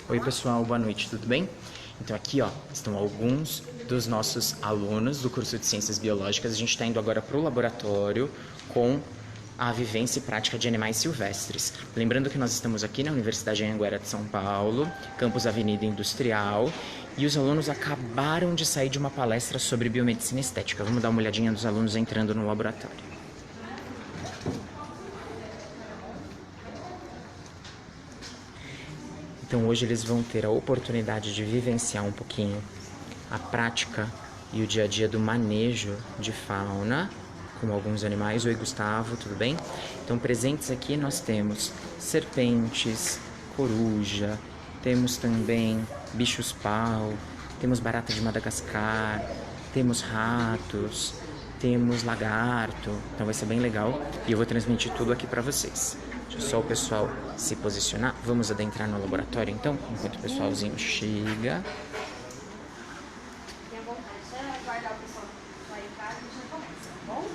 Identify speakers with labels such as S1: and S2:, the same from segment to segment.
S1: Oi pessoal, boa noite, tudo bem? Então aqui estão alguns dos nossos alunos do curso de Ciências Biológicas. A gente está indo agora para o laboratório com a vivência e prática de animais silvestres. Lembrando que nós estamos aqui na Universidade Anhanguera de São Paulo, campus Avenida Industrial, e os alunos acabaram de sair de uma palestra sobre biomedicina estética. Vamos dar uma olhadinha dos alunos entrando no laboratório. Então hoje eles vão ter a oportunidade de vivenciar um pouquinho a prática e o dia a dia do manejo de fauna com alguns animais. Oi Gustavo, tudo bem? Então presentes aqui nós temos serpentes, coruja, temos também bichos-pau, temos barata de Madagascar, temos ratos, temos lagarto, então vai ser bem legal e eu vou transmitir tudo aqui para vocês. Deixa só o pessoal se posicionar. Vamos adentrar no laboratório então, enquanto o pessoalzinho chega.
S2: Tenha vontade de aguardar o pessoal lá em casa e a gente começa, tá bom?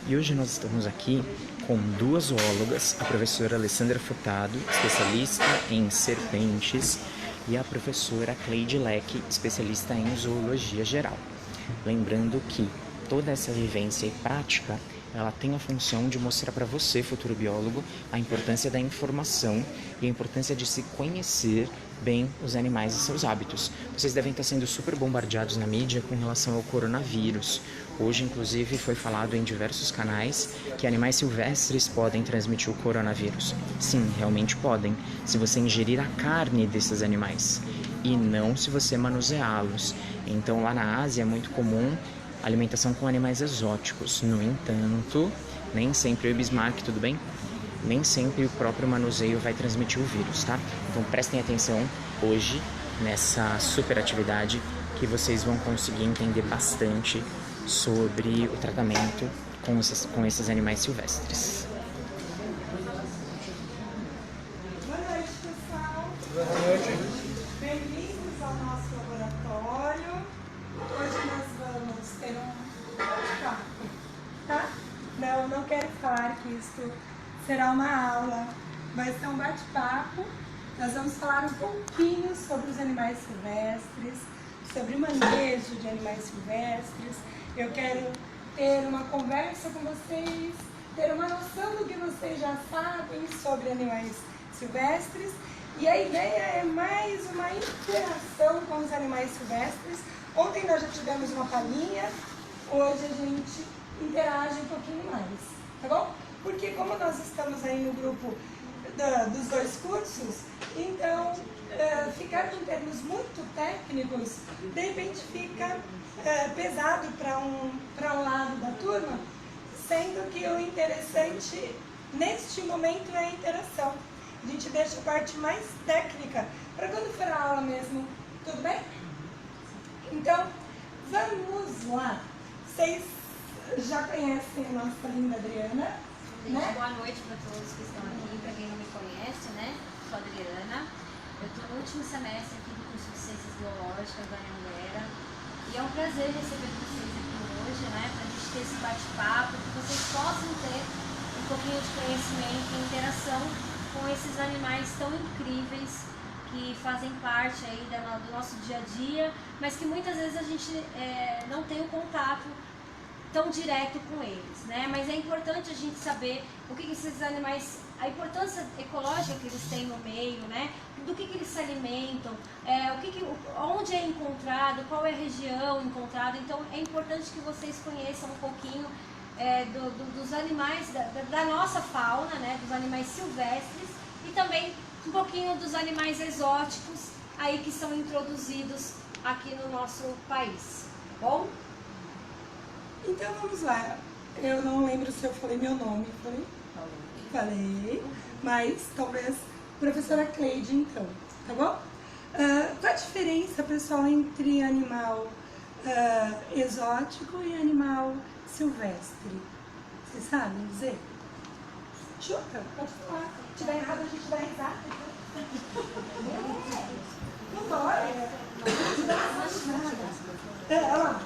S1: E hoje nós estamos aqui com duas zoólogas, a professora Alessandra Furtado, especialista em serpentes, e a professora Cleide Leck, especialista em zoologia geral. Lembrando que toda essa vivência e prática, ela tem a função de mostrar para você, futuro biólogo, a importância da informação e a importância de se conhecer bem os animais e seus hábitos. Vocês devem estar sendo super bombardeados na mídia com relação ao coronavírus. Hoje, inclusive, foi falado em diversos canais que animais silvestres podem transmitir o coronavírus. Sim, realmente podem, se você ingerir a carne desses animais e não se você manuseá-los. Então, lá na Ásia é muito comum alimentação com animais exóticos. No entanto, nem sempre o Bismarck, tudo bem? Nem sempre o próprio manuseio vai transmitir o vírus, tá? Então prestem atenção hoje nessa super atividade que vocês vão conseguir entender bastante sobre o tratamento com esses animais silvestres.
S3: Boa noite, pessoal.
S4: Boa noite.
S3: Bem-vindos ao nosso laboratório. Hoje nós vamos ter um bate-papo, tá? Não quero falar que isso será uma aula, vai ser um bate-papo. Nós vamos falar um pouquinho sobre os animais silvestres, sobre o manejo de animais silvestres. Eu quero ter uma conversa com vocês, ter uma noção do que vocês já sabem sobre animais silvestres. E a ideia é mais uma interação com os animais silvestres. Ontem nós já tivemos uma palhinha, hoje a gente interage um pouquinho mais, tá bom? Porque como nós estamos aí no grupo dos dois cursos, então ficar com termos muito técnicos, de repente fica pesado para um lado da turma, sendo que o interessante neste momento é a interação. A gente deixa a parte mais técnica para quando for a aula mesmo, tudo bem? Então, vamos lá. Vocês já conhecem a nossa linda Adriana, né?
S2: Boa noite para todos que estão aqui, para quem não me conhece, né? Sou a Adriana, eu estou no último semestre aqui do curso de Ciências Biológicas da Anhanguera e é um prazer receber vocês aqui hoje, né? Para a gente ter esse bate-papo, que vocês possam ter um pouquinho de conhecimento e interação com esses animais tão incríveis que fazem parte aí do nosso dia a dia, mas que muitas vezes a gente não tem o contato tão direto com eles, né? Mas é importante a gente saber o que esses animais, a importância ecológica que eles têm no meio, né? Do que eles se alimentam, onde é encontrado, qual é a região encontrada. Então é importante que vocês conheçam um pouquinho dos animais, da nossa fauna, né? Dos animais silvestres e também um pouquinho dos animais exóticos aí que são introduzidos aqui no nosso país, tá bom?
S3: Então vamos lá. Eu não lembro se eu falei meu nome. Falei, mas talvez professora Cleide então, tá bom? Qual a diferença, pessoal, entre animal exótico e animal silvestre? Vocês sabem dizer? Chuta, pode falar. Se tiver errado, a gente dá risada. Não dói. Não dá nada. Olha lá.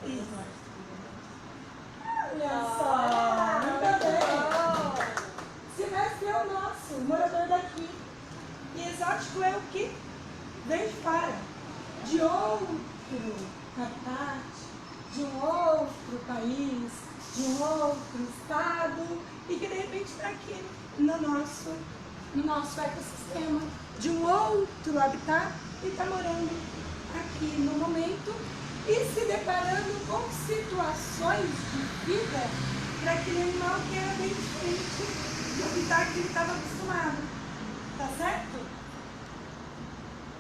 S3: Isso. Olha só. Muito bem. Silvestre é o nosso, morador daqui. E exótico é o que vem de fora. De outro habitat, de um outro país, de um outro estado, e que de repente está aqui no nosso ecossistema, de um outro habitat, e está morando aqui no momento e se deparando com situações de vida para aquele animal que era bem diferente do habitat que ele estava acostumado. Tá certo?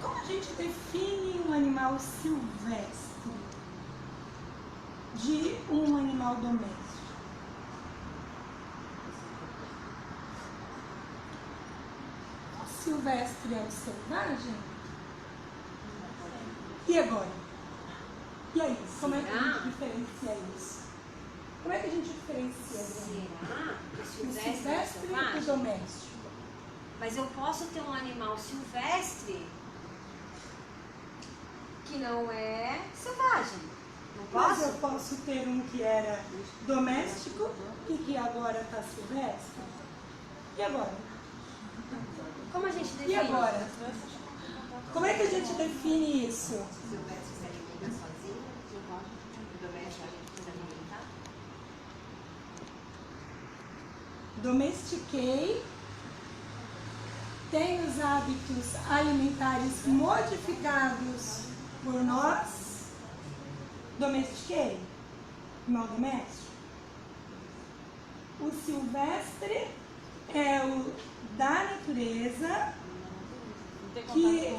S3: Como a gente define um animal silvestre de um animal doméstico? O silvestre é o selvagem? E agora? E aí? Como é que a gente diferencia isso? Como é que a gente diferencia o silvestre e o doméstico?
S2: Mas eu posso ter um animal silvestre que não é selvagem. Não
S3: Mas
S2: posso?
S3: eu posso ter um que era doméstico e que agora está silvestre? E agora?
S2: Como a gente define?
S3: E agora? Como é que a gente define isso?
S2: Silvestre se alimenta sozinho, o doméstico a gente precisa alimentar.
S3: Domestiquei, tem os hábitos alimentares modificados por nós. Domestiquei, animal doméstico. O silvestre é o da natureza que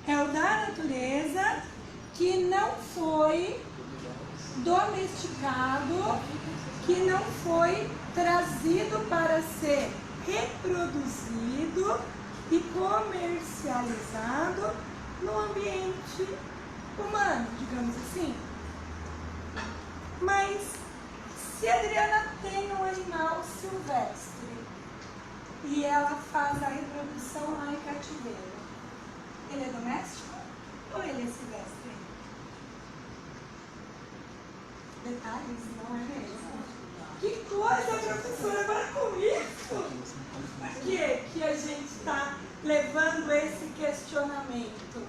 S3: é o da natureza que não foi domesticado, que não foi trazido para ser reproduzido e comercializado no ambiente humano, digamos assim. Mas se a Adriana tem um animal silvestre e ela faz a reprodução lá em cativeiro, ele é doméstico ou ele é silvestre? Detalhes, não é mesmo? Que coisa, professora, para com isso! Por que a gente está levando esse questionamento?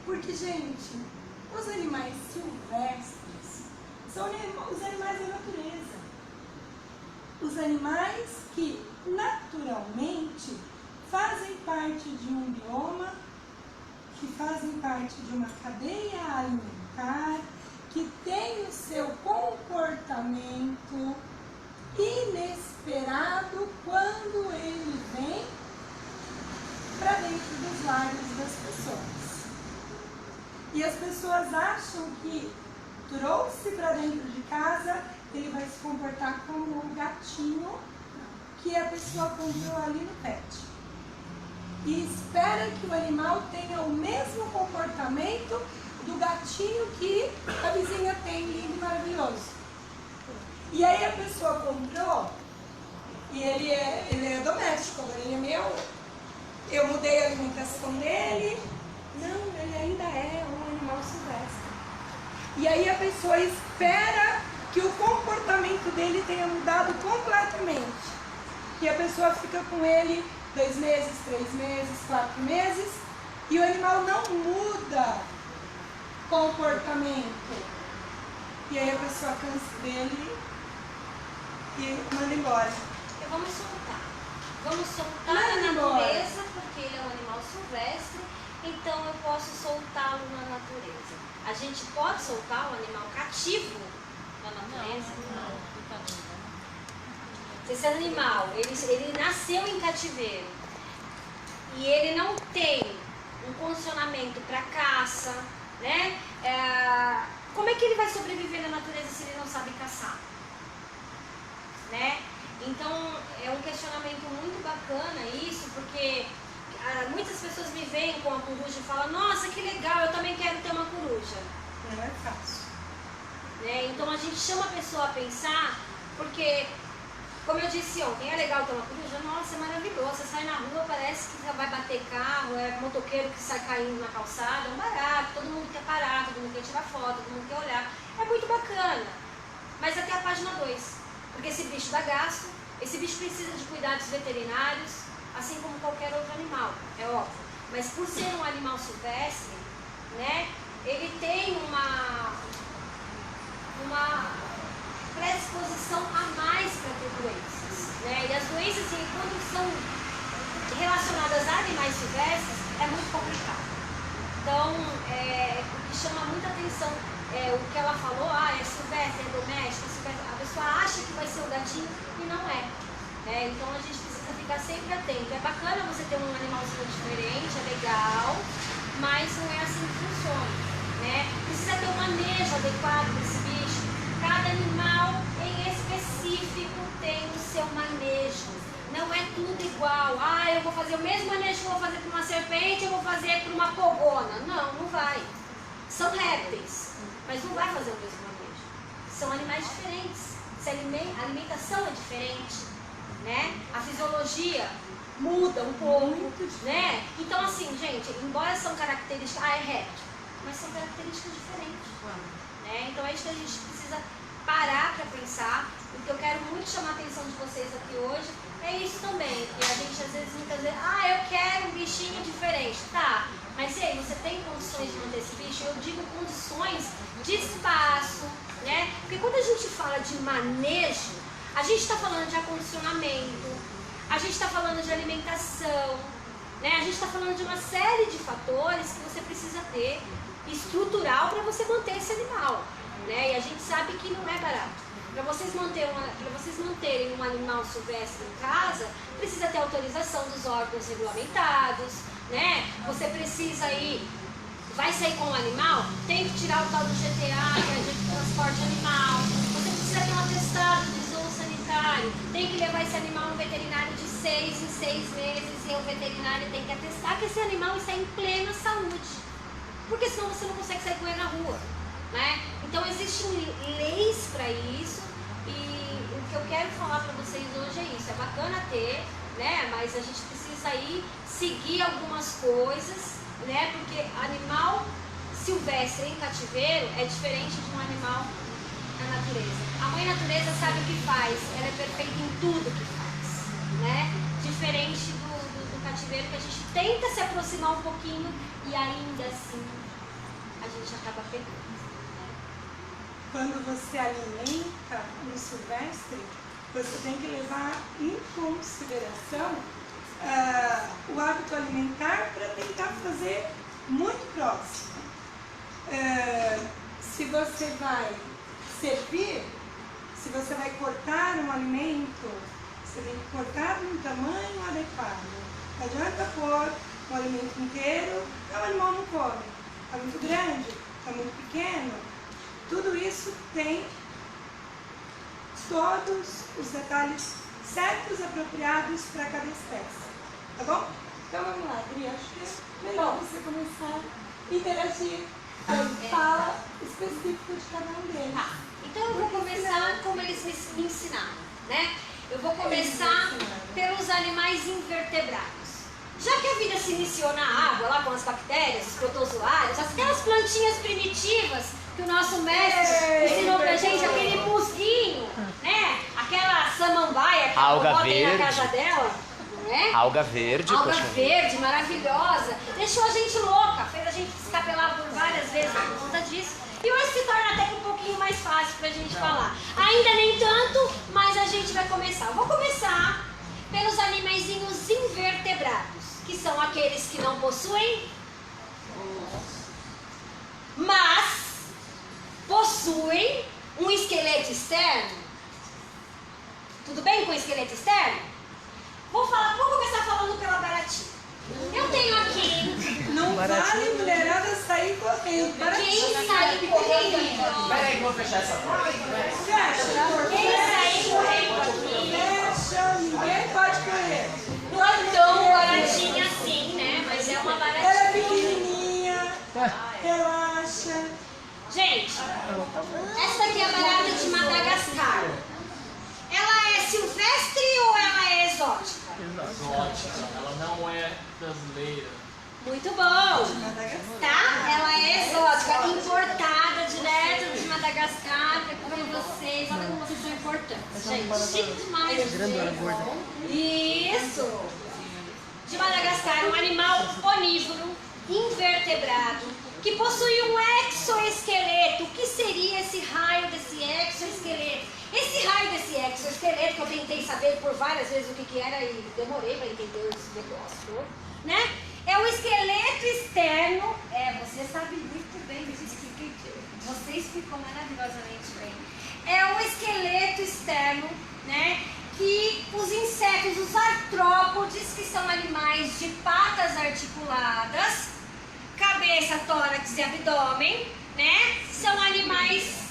S3: Porque, gente, os animais silvestres são os animais da natureza. Os animais que naturalmente fazem parte de um bioma, que fazem parte de uma cadeia alimentar, que tem o seu comportamento inesperado quando ele vem para dentro dos lares das pessoas. E as pessoas acham que trouxe para dentro de casa, ele vai se comportar como um gatinho que a pessoa comprou ali no pet. E espera que o animal tenha o mesmo comportamento do gatinho que a vizinha tem, lindo e maravilhoso. E aí a pessoa comprou e ele é doméstico, agora ele é meu. Eu mudei a alimentação dele. Não, ele ainda é um animal silvestre. E aí a pessoa espera que o comportamento dele tenha mudado completamente. E a pessoa fica com ele 2 meses, 3 meses, 4 meses e o animal não muda comportamento. E aí a pessoa cansa dele e manda embora.
S2: Então vamos soltar. Vamos soltar
S3: Manda
S2: na
S3: embora.
S2: natureza, porque ele é um animal silvestre, então eu posso soltá-lo na natureza. A gente pode soltar o animal cativo na natureza? Não. Esse animal, ele nasceu em cativeiro e ele não tem um condicionamento para caça, né? Como é que ele vai sobreviver na natureza se ele não sabe caçar? Né? Então é um questionamento muito bacana isso, porque muitas pessoas me veem com a coruja e falam: nossa, que legal, eu também quero ter uma coruja.
S3: Não é fácil.
S2: Né? Então a gente chama a pessoa a pensar, porque, como eu disse ontem, é legal ter uma coruja? Nossa, é maravilhoso. Você sai na rua, parece que vai bater carro, é motoqueiro que sai caindo na calçada, é um barato, todo mundo quer parar, todo mundo quer tirar foto, todo mundo quer olhar. É muito bacana. Mas até a página 2. Porque esse bicho dá gasto, esse bicho precisa de cuidados veterinários, assim como qualquer outro animal, é óbvio. Mas por ser um animal silvestre, né, ele tem uma predisposição a mais para ter doenças, né? E as doenças, assim, quando são relacionadas a animais silvestres, é muito complicado. Então, o que chama muita atenção é o que ela falou, é silvestre, é doméstico, é silvestre. A pessoa acha que vai ser o gatinho e não é, né? Então a gente precisa ficar sempre atento. É bacana você ter um animalzinho diferente, é legal, mas não é assim que funciona, né? Precisa ter um manejo adequado para esse bicho. Cada animal em específico tem o seu manejo. Não é tudo igual. Eu vou fazer o mesmo manejo que eu vou fazer para uma serpente, eu vou fazer para uma pogona. Não, não vai. São répteis, mas não vai fazer o mesmo manejo. São animais diferentes. A alimentação é diferente, né? A fisiologia muda um pouco, né? Então, assim, gente, embora são características... é réptil, mas são características diferentes, né? Então é isso que a gente precisa parar para pensar. O que eu quero muito chamar a atenção de vocês aqui hoje é isso também, que a gente às vezes, muitas vezes, eu quero um bichinho diferente, tá? Mas e aí, você tem condições de manter esse bicho? Eu digo condições de espaço, né? Porque quando a gente fala de manejo, a gente está falando de acondicionamento, a gente está falando de alimentação, né? A gente está falando de uma série de fatores que você precisa ter estrutural para você manter esse animal, né? E a gente sabe que não é barato. Para vocês manterem um animal silvestre em casa, precisa ter autorização dos órgãos regulamentados, né? Você precisa ir, vai sair com o animal, tem que tirar o tal do GTA, que é de transporte animal. Você precisa ter um atestado de zoossanitário, tem que levar esse animal no veterinário de 6 em 6 meses e o veterinário tem que atestar que esse animal está em plena saúde, porque senão você não consegue sair com ele na rua, né? Então existem leis para isso. E o que eu quero falar para vocês hoje é isso, é bacana ter, né? Mas a gente precisa aí seguir algumas coisas, né? Porque animal silvestre em cativeiro é diferente de um animal na natureza. A mãe natureza sabe o que faz, ela é perfeita em tudo que faz, né? Diferente do cativeiro, que a gente tenta se aproximar um pouquinho e ainda assim a gente acaba pegando.
S3: Quando você alimenta no silvestre, você tem que levar em consideração o hábito alimentar para tentar fazer muito próximo. Se você vai servir, se você vai cortar um alimento, você tem que cortar num tamanho adequado. Não adianta pôr um alimento inteiro, o animal não come. Está muito grande, está muito pequeno. Tudo isso tem todos os detalhes certos, apropriados para cada espécie, tá bom? Então vamos lá, Adri, acho que é melhor você começar a interagir a fala específica de cada um deles.
S2: Então eu vou começar como eles me ensinaram, né? Eu vou começar pelos animais invertebrados. Já que a vida se iniciou na água, lá com as bactérias, os protozoários, aquelas plantinhas primitivas que o nosso mestre ensinou pra gente, aquele musguinho, né? Aquela samambaia que a vovó tem na casa dela, né?
S1: Alga verde.
S2: Alga verde, maravilhosa. Deixou a gente louca, fez a gente escapelar por várias vezes por conta disso. E hoje se torna até que um pouquinho mais fácil pra gente falar. Ainda nem tanto, mas a gente vai começar. Eu vou começar pelos animaizinhos invertebrados, que são aqueles que não possuem, mas possuem um esqueleto externo. Tudo bem com o esqueleto externo? Vou começar falando pela baratinha. Eu tenho aqui...
S3: Não vale mulherada sair correndo.
S2: Quem sai correndo?
S1: Peraí, vou fechar essa porta.
S3: Fecha.
S2: Quem sai correndo aqui?
S3: Fecha, ninguém pode correr.
S2: Não é tão baratinha assim, né? Mas é uma baratinha.
S3: Ela é pequenininha, relaxa.
S2: Gente, essa daqui é a barata
S4: brasileira.
S2: Muito bom! Tá? Ela é exótica, importada direto de Madagascar, para vocês. Olha como vocês são importantes, gente. Chique demais. Isso! De Madagascar, um animal onívoro, invertebrado, que possui um exoesqueleto. O que seria esse raio desse exoesqueleto? Esse raio desse exoesqueleto, que eu tentei saber por várias vezes o que era e demorei para entender esse negócio, né? É o esqueleto externo. Você sabe muito bem, você explicou maravilhosamente bem. É o esqueleto externo, né? Que os insetos, os artrópodes, que são animais de patas articuladas, cabeça, tórax e abdômen, né? São animais...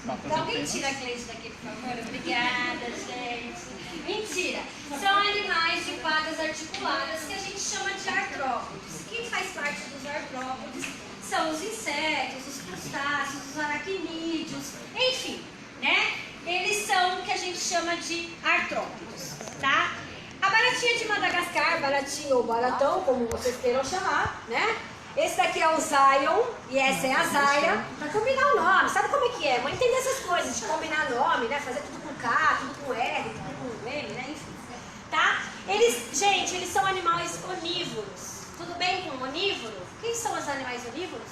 S2: Dá alguém tira a Cleide daqui, por favor? Obrigada, gente. Mentira. São animais de patas articuladas que a gente chama de artrópodes. Quem faz parte dos artrópodes são os insetos, os crustáceos, os aracnídeos, enfim, né? Eles são o que a gente chama de artrópodes, tá? A baratinha de Madagascar, baratinha ou baratão, como vocês queiram chamar, né? Esse daqui é o Zion e essa é a Zaya, pra combinar o nome. Sabe como é que é? Vamos entender essas coisas, de combinar nome, né? Fazer tudo com K, tudo com R, tudo com M, né? Enfim, tá? Gente, eles são animais onívoros. Tudo bem com onívoro? Quem são os animais onívoros?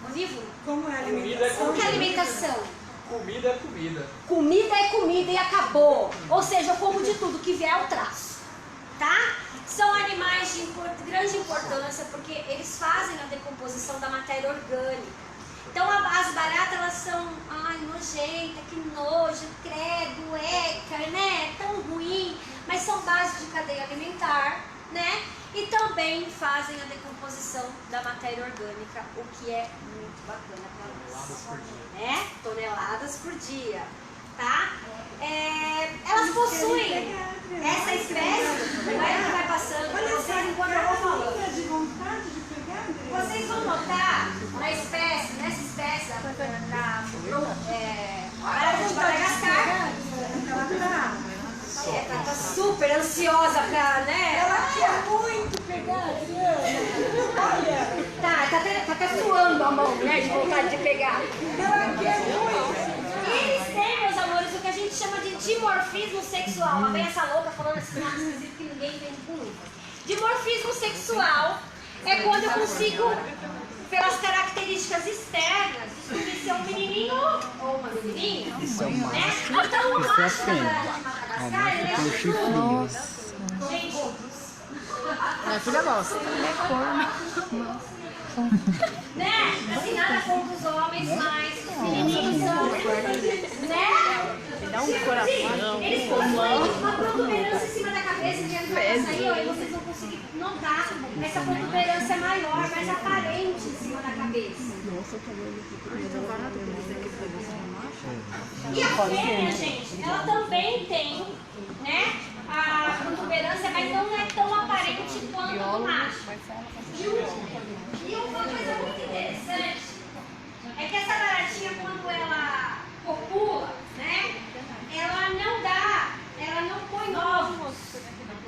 S2: Onívoro?
S3: Como é a alimentação?
S2: Como que é a alimentação?
S4: Comida é comida.
S2: Comida é comida e acabou. Ou seja, eu como de tudo que vier eu traço, tá? São animais de grande importância porque eles fazem a decomposição da matéria orgânica. Então as baratas, elas são, ai, nojenta, que nojo, credo, eca, né? Tão ruim, mas são base de cadeia alimentar, né? E também fazem a decomposição da matéria orgânica, o que é muito bacana para nós. Né? Toneladas por dia, tá? Elas possuem essa espécie, vai passando para vocês enquanto eu vou falando.
S3: De vontade de pegar?
S2: Vocês vão notar nessa espécie da barata de Madagascar, ela tá super ansiosa pra, né?
S3: Ela quer muito pegar, olha.
S2: Tá até suando a mão, né? De vontade de pegar.
S3: Ela quer muito.
S2: Eles têm, meus amores, o que a gente chama de dimorfismo sexual. Lá vem essa louca falando esses nomes esquisitos que ninguém entende muito. Dimorfismo sexual é quando eu consigo, pelas características externas, descobrir se é um menininho ou uma menininha.
S1: Isso é um
S2: Né?
S1: macho.
S2: Então, o
S1: Isso é
S2: macho da
S1: fêmea.
S2: Madagascar, ele é um
S1: chifrinhos.
S2: Gente,
S5: Minha filha gosta.
S2: né? Assim, nada contra os homens, mas os menininhos são, né?
S5: Me dá um coração.
S2: Eles possuem uma protuberância em cima da cabeça, que ele vai sair, ó, e vocês vão conseguir notar essa protuberância maior, mais aparente em cima da cabeça. E a fêmea, gente, ela também tem, né, a protuberância, mas não é tão aparente quanto a do macho. E uma coisa muito interessante é que essa baratinha, quando ela copula, né, ela não põe ovos.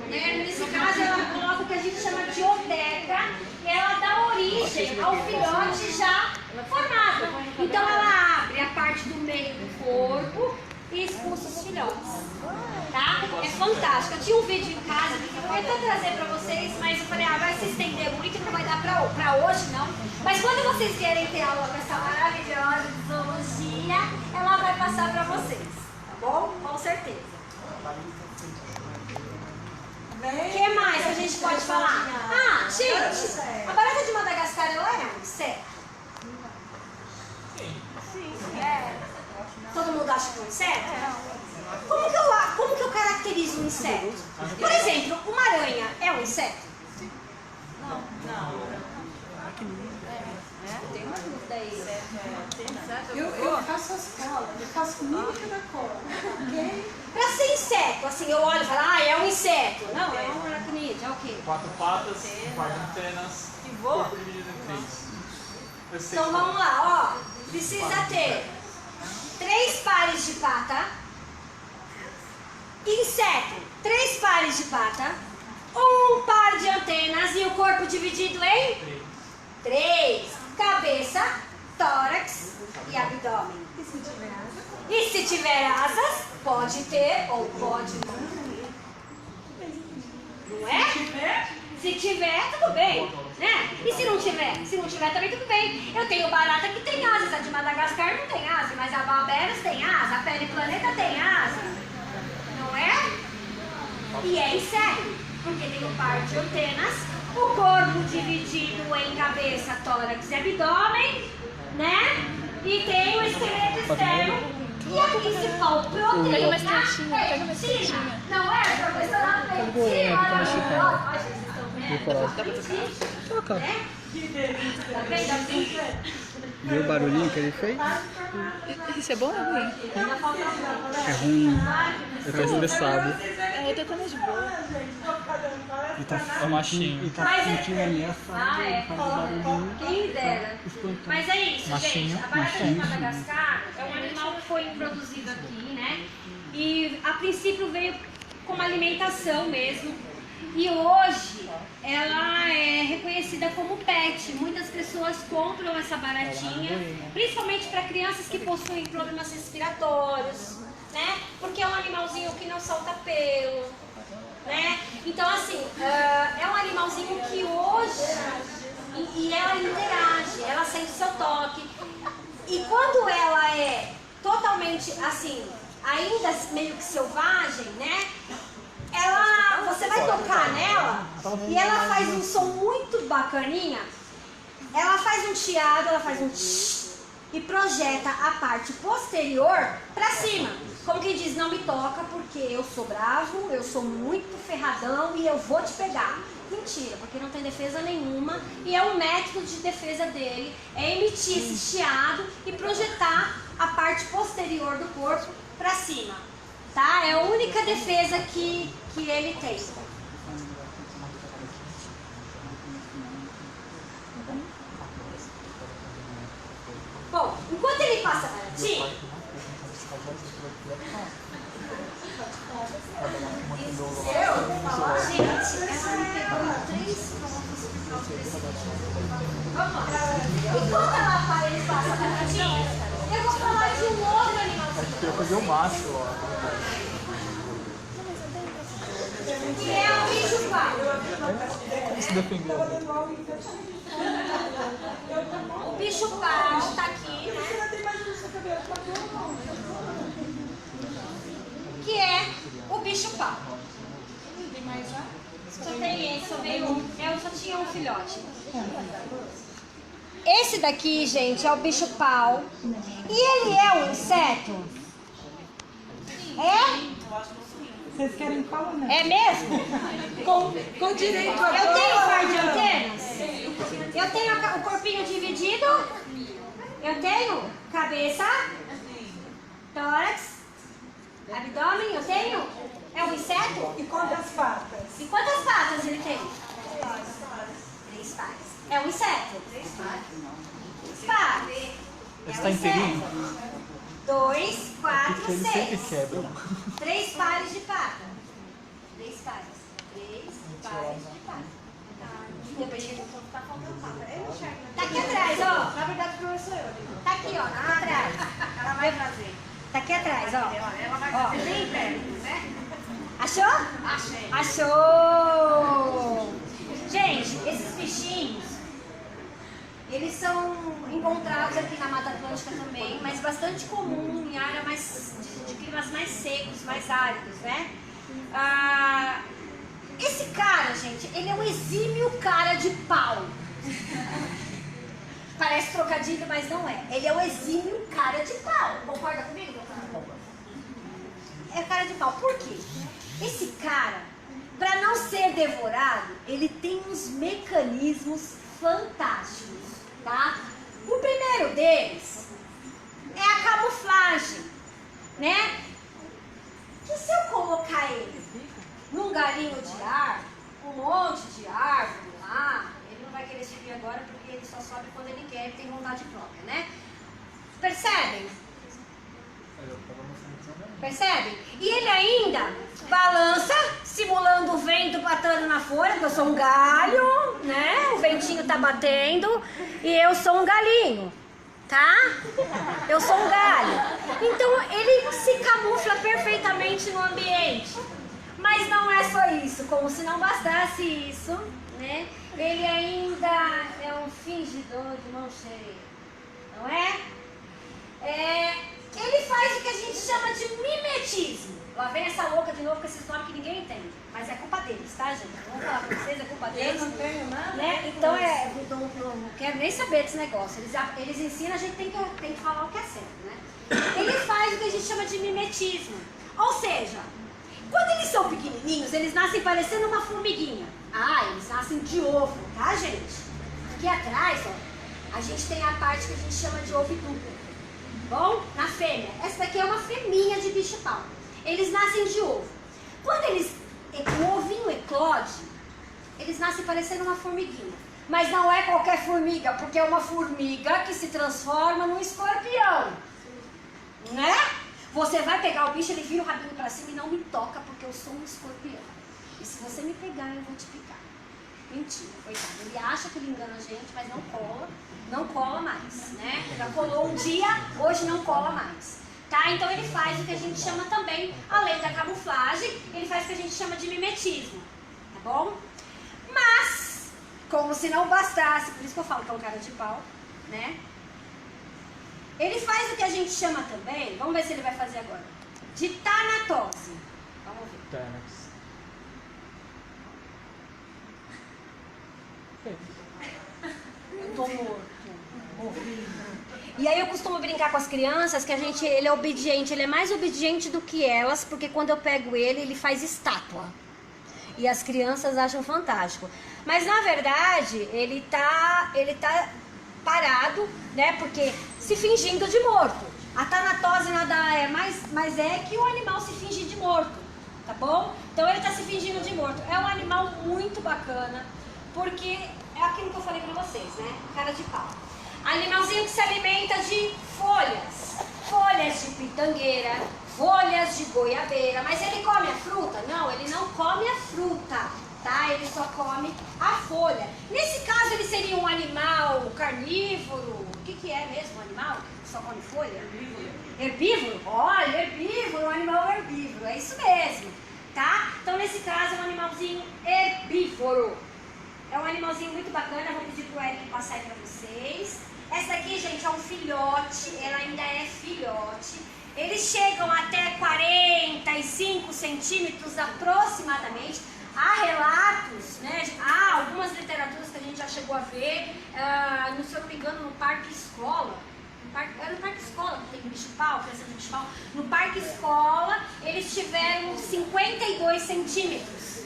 S2: Né? Nesse caso, ela coloca o que a gente chama de oteca e ela dá origem ao filhote já formado. Então, ela abre a parte do meio do corpo e expulsa os filhotes. Tá? É fantástico. Eu tinha um vídeo em casa que eu ia até trazer pra vocês, mas eu falei, vai se estender muito, não vai dar pra hoje, não. Mas quando vocês querem ter aula com essa maravilhosa de zoologia, ela vai passar pra vocês. Tá bom? Com certeza. O que mais que a gente pode falar? Ah, gente, a barata de Madagascar, ela é um inseto? Sim. Todo mundo acha que é um inseto? Como que eu caracterizo um inseto? Por exemplo, uma aranha é um inseto? Não. Tem uma dúvida aí.
S3: Eu faço as calas, eu faço mímica da cor, ok?
S2: Pra ser inseto, assim, eu olho e falo, é um inseto. Não, é um aracnídeo, é o quê?
S4: 4 patas, 4 antenas, corpo dividido em 3.
S2: Então vamos lá, ó. Precisa ter 3 pares de pata. Inseto, 3 pares de pata. Um par de antenas e o corpo dividido em 3. Cabeça, tórax e abdômen.
S3: E se tiver asa?
S2: E se tiver asas, pode ter ou pode não. Não é? Se tiver, tudo bem, né? E se não tiver? Se não tiver, também tudo bem. Eu tenho barata que tem asas, a de Madagascar não tem asa, mas a Barbados tem asa, a Pele Planeta tem asa. Não é? E é sério, porque tem um par de antenas, o corpo dividido em cabeça, tórax e abdômen, né? E tem o esqueleto externo. E a principal proteína
S5: Pega mais quentinha, pega mais
S2: retina.
S5: quentinha.
S2: Não é, professora? Retina, maravilhosa. Vocês estão vendo? Né? Tá vendo assim?
S6: Viu o barulhinho que ele fez?
S5: Isso é bom ou é ruim?
S2: Ainda falta um.
S6: É ruim. Eu tô estressado.
S5: Eu tô mais de boa.
S6: E tá
S4: É machinho.
S6: E tá
S2: Mas
S6: sentindo ameaçado.
S2: Ah, é.
S6: Faz barulhinho.
S2: Quem dera. Mas é isso,
S4: Machinho,
S2: gente. A barata de Madagascar é um animal que foi introduzido aqui, né? E a princípio veio como alimentação mesmo. E hoje ela é reconhecida como pet. Muitas pessoas compram essa baratinha, principalmente para crianças que possuem problemas respiratórios, né? Porque é um animalzinho que não solta pelo, né? Então, assim, é um animalzinho que hoje, e ela interage, ela sente seu toque. E quando ela é totalmente, assim, ainda meio que selvagem, né? Você vai tocar nela e ela faz um som muito bacaninha. Ela faz um chiado, ela faz um tch, e projeta a parte posterior pra cima. Como quem diz, não me toca porque eu sou bravo, eu sou muito ferradão e eu vou te pegar. Mentira, porque não tem defesa nenhuma e é um método de defesa dele, é emitir esse chiado e projetar a parte posterior do corpo pra cima. Tá? É a única defesa que ele tem. Bom, enquanto ele passa baratinho, gente, ela me pegou 3 pontos por causa desse vídeo. Vamos lá. Enquanto ele passa baratinho, eu vou falar de um outro animalzinho.
S4: Eu fazer o macho, ó.
S2: Que é o bicho-pau.
S4: Como se defender?
S2: O bicho-pau tá aqui, né? Que é o bicho-pau. Só tem esse, só veio um. Eu só tinha um filhote. Esse daqui, gente, é o bicho-pau. E ele é um inseto? É?
S3: Vocês querem qual ou não?
S2: É mesmo?
S3: Com direito a
S2: Eu tenho par de antenas? Eu tenho o corpinho dividido? Eu tenho cabeça, tórax, abdômen, eu tenho? É um inseto?
S3: E quantas patas?
S2: E quantas patas ele tem? 3 pares. É um inseto? 3 pares.
S4: Esse tá inteirinho?
S2: 2, 4,
S4: Porque ele sempre
S2: 6.
S4: quebra.
S2: 3 pares de pata. 3 pares. 3 pares de pata. Tá faltando pata. Eu não enxergo. Tá aqui atrás, ó.
S7: Na verdade, professor, eu.
S2: Tá aqui, ó. Tá atrás.
S7: Ela vai fazer.
S2: Tá aqui atrás, ó.
S7: Ela vai
S2: Ó.
S7: fazer bem perto, né?
S2: Achou?
S7: Achei.
S2: Achou! Gente, esses bichinhos, eles são encontrados aqui na Mata Atlântica também, mas bastante comum em área de climas mais secos, mais áridos, né? Esse cara, gente, ele é um exímio cara de pau. Parece trocadilho, mas não é. Ele é um exímio cara de pau. Concorda comigo, doutor? É cara de pau. Por quê? Esse cara, para não ser devorado, ele tem uns mecanismos fantásticos, tá? O primeiro deles é a camuflagem, né? Que se eu colocar ele num galinho de árvore, um monte de árvore lá, ele não vai querer subir agora porque ele só sobe quando ele quer, ele tem vontade própria, né? Percebem? Percebem? E ele ainda balança simulando o vento batendo na folha, porque eu sou um galho, né? O ventinho tá batendo e eu sou um galinho, tá? Eu sou um galho. Então ele se camufla perfeitamente no ambiente. Mas não é só isso, como se não bastasse isso, né? Ele ainda é um fingidor de mão cheia, não é? Ele faz o que a gente chama de mimetismo. Lá vem essa louca de novo com esses nomes que ninguém entende. Mas é culpa deles, tá, gente? Vamos falar pra vocês, é culpa deles.
S3: Eu não tenho nada.
S2: Né? Então não quero nem saber desse negócio. Eles ensinam, a gente tem que falar o que é certo, né? Ele faz o que a gente chama de mimetismo. Ou seja, quando eles são pequenininhos, eles nascem parecendo uma formiguinha. Eles nascem de ovo, tá, gente? Aqui atrás, ó, a gente tem a parte que a gente chama de oviduto. Bom, na fêmea. Essa daqui é uma fêmea de bicho-pau. Eles nascem de ovo. Quando o ovinho eclode, eles nascem parecendo uma formiguinha. Mas não é qualquer formiga, porque é uma formiga que se transforma num escorpião. Né? Você vai pegar o bicho, ele vira o rabinho pra cima e não me toca, porque eu sou um escorpião. E se você me pegar, eu vou te picar. Mentira, coitado. Ele acha que ele engana a gente, mas não cola mais, né? Já colou um dia, hoje não cola mais. Tá? Então ele faz o que a gente chama também, além da camuflagem, ele faz o que a gente chama de mimetismo, tá bom? Mas, como se não bastasse, por isso que eu falo que é um cara de pau, né? Ele faz o que a gente chama também, vamos ver se ele vai fazer agora, de tanatose. Vamos ver. Eu tô morto. E aí eu costumo brincar com as crianças que ele é obediente, ele é mais obediente do que elas, porque quando eu pego ele faz estátua. E as crianças acham fantástico. Mas na verdade, ele tá parado, né? Porque se fingindo de morto. A tanatose nada é mais é que o animal se finge de morto, tá bom? Então ele tá se fingindo de morto. É um animal muito bacana, porque é aquilo que eu falei pra vocês, né? Cara de pau. Animalzinho que se alimenta de folhas de pitangueira, folhas de goiabeira. Mas ele come a fruta? Não, ele não come a fruta, tá? Ele só come a folha. Nesse caso ele seria um animal carnívoro. O que é mesmo um animal que só come folha? Herbívoro? Olha, herbívoro, um animal herbívoro, é isso mesmo, tá? Então nesse caso é um animalzinho herbívoro. É um animalzinho muito bacana, vou pedir pro Eric passar aí pra vocês. Essa aqui, gente, é um filhote, ela ainda é filhote. Eles chegam até 45 centímetros aproximadamente. Há relatos, né? Há algumas literaturas que a gente já chegou a ver, se eu não me engano, no Parque Escola. Era no Parque Escola que tem bicho-pau, criança de bicho-pau. No Parque Escola, eles tiveram 52 centímetros,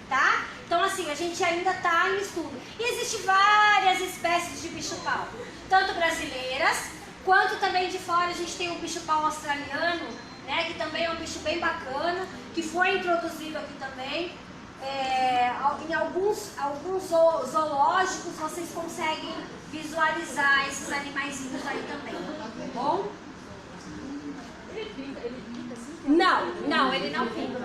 S2: tá? Então, assim, a gente ainda está em estudo. E existem várias espécies de bicho-pau, tanto brasileiras, quanto também de fora. A gente tem o bicho-pau australiano, né, que também é um bicho bem bacana, que foi introduzido aqui também. Em alguns zoológicos vocês conseguem visualizar esses animaizinhos aí também, tá bom? Não, ele não pinta.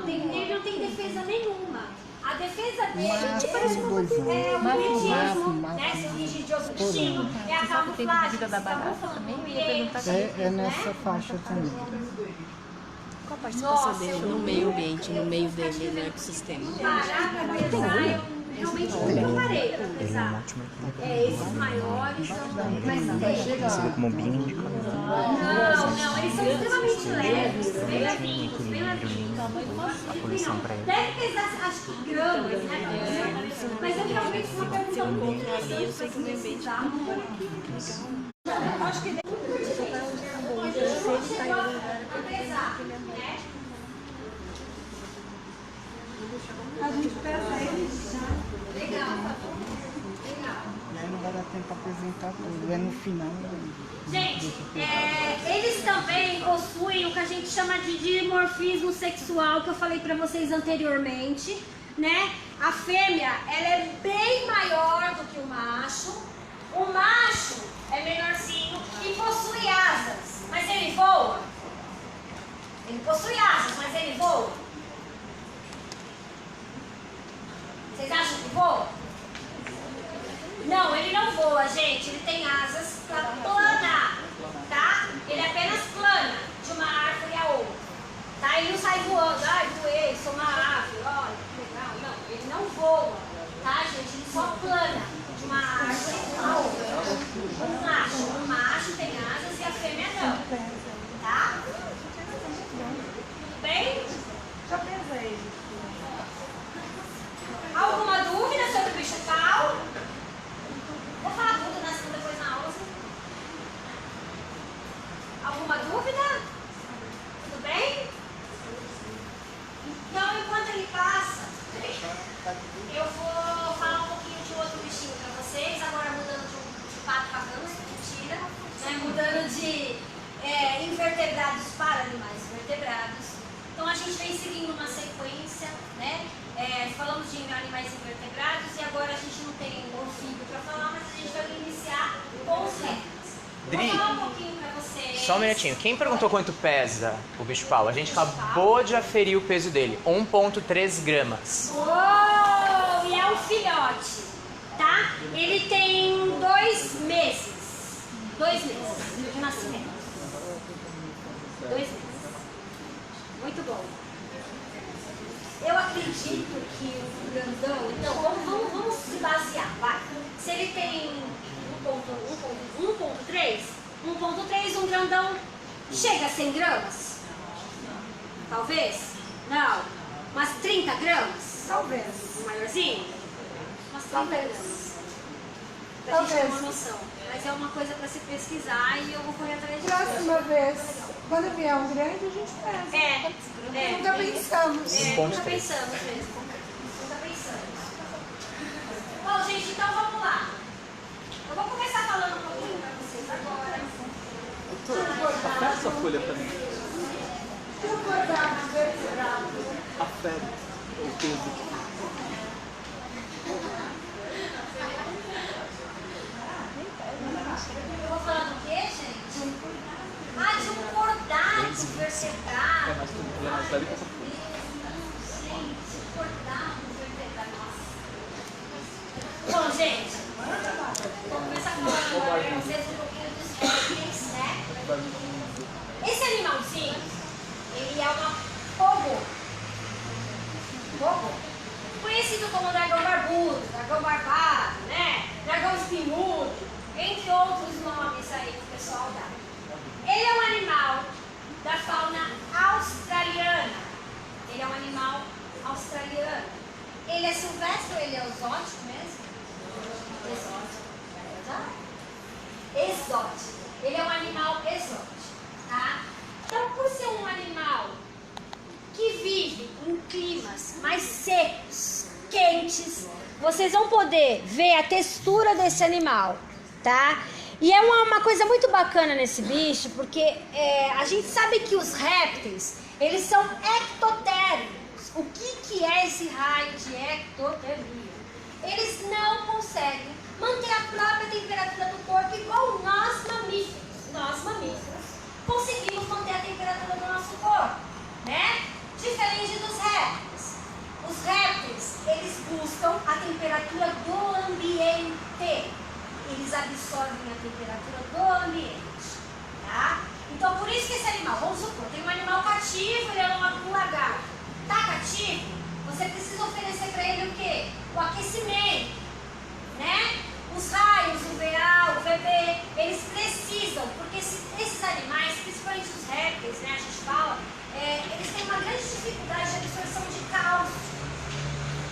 S2: Ele não tem defesa nenhuma. A defesa dele é o mimetismo, né? Se fingir de outro bichinho, é a camuflagem, se camufla no ambiente.
S6: É nessa faixa também.
S5: Qual a participação dele no meio ambiente, no meio dele, no ecossistema?
S2: Parar pra pesar, eu realmente não parei pra pesar. Esses maiores são mais leves.
S1: Conhecido como bingo.
S2: Não, eles são extremamente leves, bem levinhos, bem levinhos.
S1: A poluição para ele.
S2: Deve pesar, acho que gramas, né? Mas eu realmente não pergunto muito.
S5: Eu sei que o meio ambiente é
S2: Eu acho que
S3: A gente pesa eles já.
S2: legal, tá bom? Legal.
S6: E aí não vai dar tempo para apresentar tudo. É no final.
S2: Gente, eles também possuem o que a gente chama de dimorfismo sexual, que eu falei pra vocês anteriormente, né? A fêmea, ela é bem maior do que o macho. O macho é menorzinho e possui asas, mas ele voa. Ele possui asas, mas ele voa. Vocês acham que voa? Não, ele não voa, gente. Ele tem asas para planar, tá? Ele apenas plana de uma árvore a outra, tá? Ele não sai voando. Ai, voei, sou uma árvore, olha, que legal. Não, ele não voa, tá, gente? Ele só plana de uma árvore a outra. O macho tem asas e a fêmea não, tá? Tudo bem?
S3: Já pesei.
S2: Alguma dúvida sobre o bicho-pau? Vou falar tudo na segunda, depois na aula. Alguma dúvida? Tudo bem? Então, enquanto ele passa, eu vou falar um pouquinho de outro bichinho para vocês. Agora mudando de pato para ganso, mentira. Né? Mudando de invertebrados para animais vertebrados. Então, a gente vem seguindo uma sequência, né? Falamos de animais invertebrados e agora a gente não tem um anfíbio para falar, mas a gente vai iniciar com os répteis.
S1: Dri,
S2: Vou falar um pouquinho para vocês.
S1: só um minutinho. Quem perguntou quanto pesa o bicho-pau? A gente acabou de aferir o peso dele. 1,3 gramas.
S2: Uou! E é um filhote, tá? Ele tem 2 meses. 2 meses de nascimento. 2 meses. Muito bom. Eu acredito que o grandão... Então, vamos se basear, vai. Se ele tem 1,3, um grandão chega a 100 gramas? Talvez? Não. Umas 30 gramas?
S3: Talvez.
S2: Um maiorzinho? Umas 30 gramas. Pra gente ter uma noção. Mas é uma coisa pra se pesquisar e eu vou correr atrás disso.
S3: Próxima vez, quando vier um grande, a gente pesa. Nunca pensamos.
S2: Nunca pensamos mesmo. Nunca pensamos. Bom, gente, então vamos lá. Eu vou começar falando um pouquinho pra vocês agora.
S4: Aperta essa folha pra mim. Afere o peso.
S2: Eu vou falar do quê, gente? De um cordaço vertebrado. Gente, cordaço vertebrado. Bom, gente, vou começar falando agora pra vocês um pouquinho dos répteis, né? Esse animalzinho, ele é uma pogo. Conhecido como dragão barbudo, dragão barbado, né? Dragão espinhudo, entre outros nomes aí que o pessoal dá. Ele é um animal da fauna australiana. Ele é um animal australiano. Ele é silvestre ou ele é exótico mesmo? Exótico. Ele é um animal exótico, tá? Então, por ser um animal que vive em climas mais secos, quentes, vocês vão poder ver a textura desse animal, tá? E é uma coisa muito bacana nesse bicho, porque a gente sabe que os répteis, eles são ectotérmicos. O que é esse raio de ectotermia? Eles não conseguem manter a própria temperatura do corpo igual nós mamíferos. Nós mamíferos conseguimos manter a temperatura do nosso corpo, né? Diferente dos répteis. Os répteis, eles buscam a temperatura do ambiente. Eles absorvem a temperatura do ambiente, tá? Então, por isso que esse animal, vamos supor, tem um animal cativo, ele é um lagarto. Tá cativo? Você precisa oferecer para ele o quê? O aquecimento, né? Os raios, o VA, o VB, eles precisam, porque esses animais, principalmente os répteis, né, a gente fala, eles têm uma grande dificuldade de absorção de cálcio,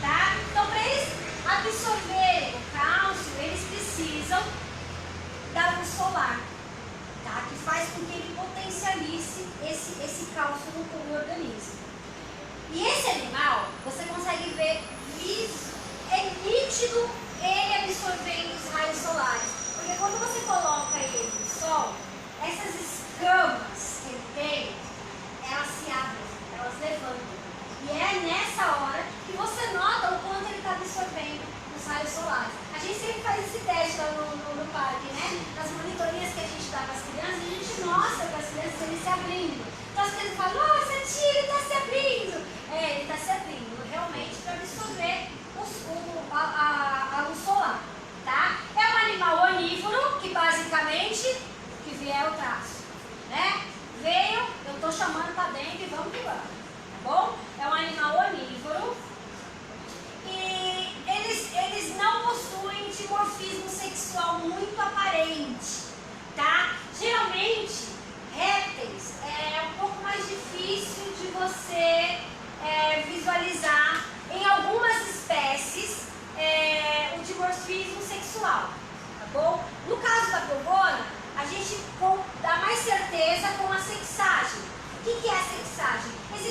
S2: tá? Então, para eles absorverem o cálcio, eles precisam da luz solar, tá? Que faz com que ele potencialize esse cálcio no organismo. E esse animal, você consegue ver isso, é nítido ele absorvendo os raios solares. Porque quando você coloca ele no sol, essas escamas que ele tem, elas se abrem, elas levantam. E é nessa hora que você nota o quanto ele está absorvendo os raios solares. A gente sempre faz esse teste lá no parque, né? Nas monitorias que a gente dá para as crianças, a gente mostra para as crianças ele se abrindo. Então as crianças falam, nossa tia, ele está se abrindo. Ele está se abrindo realmente para absorver o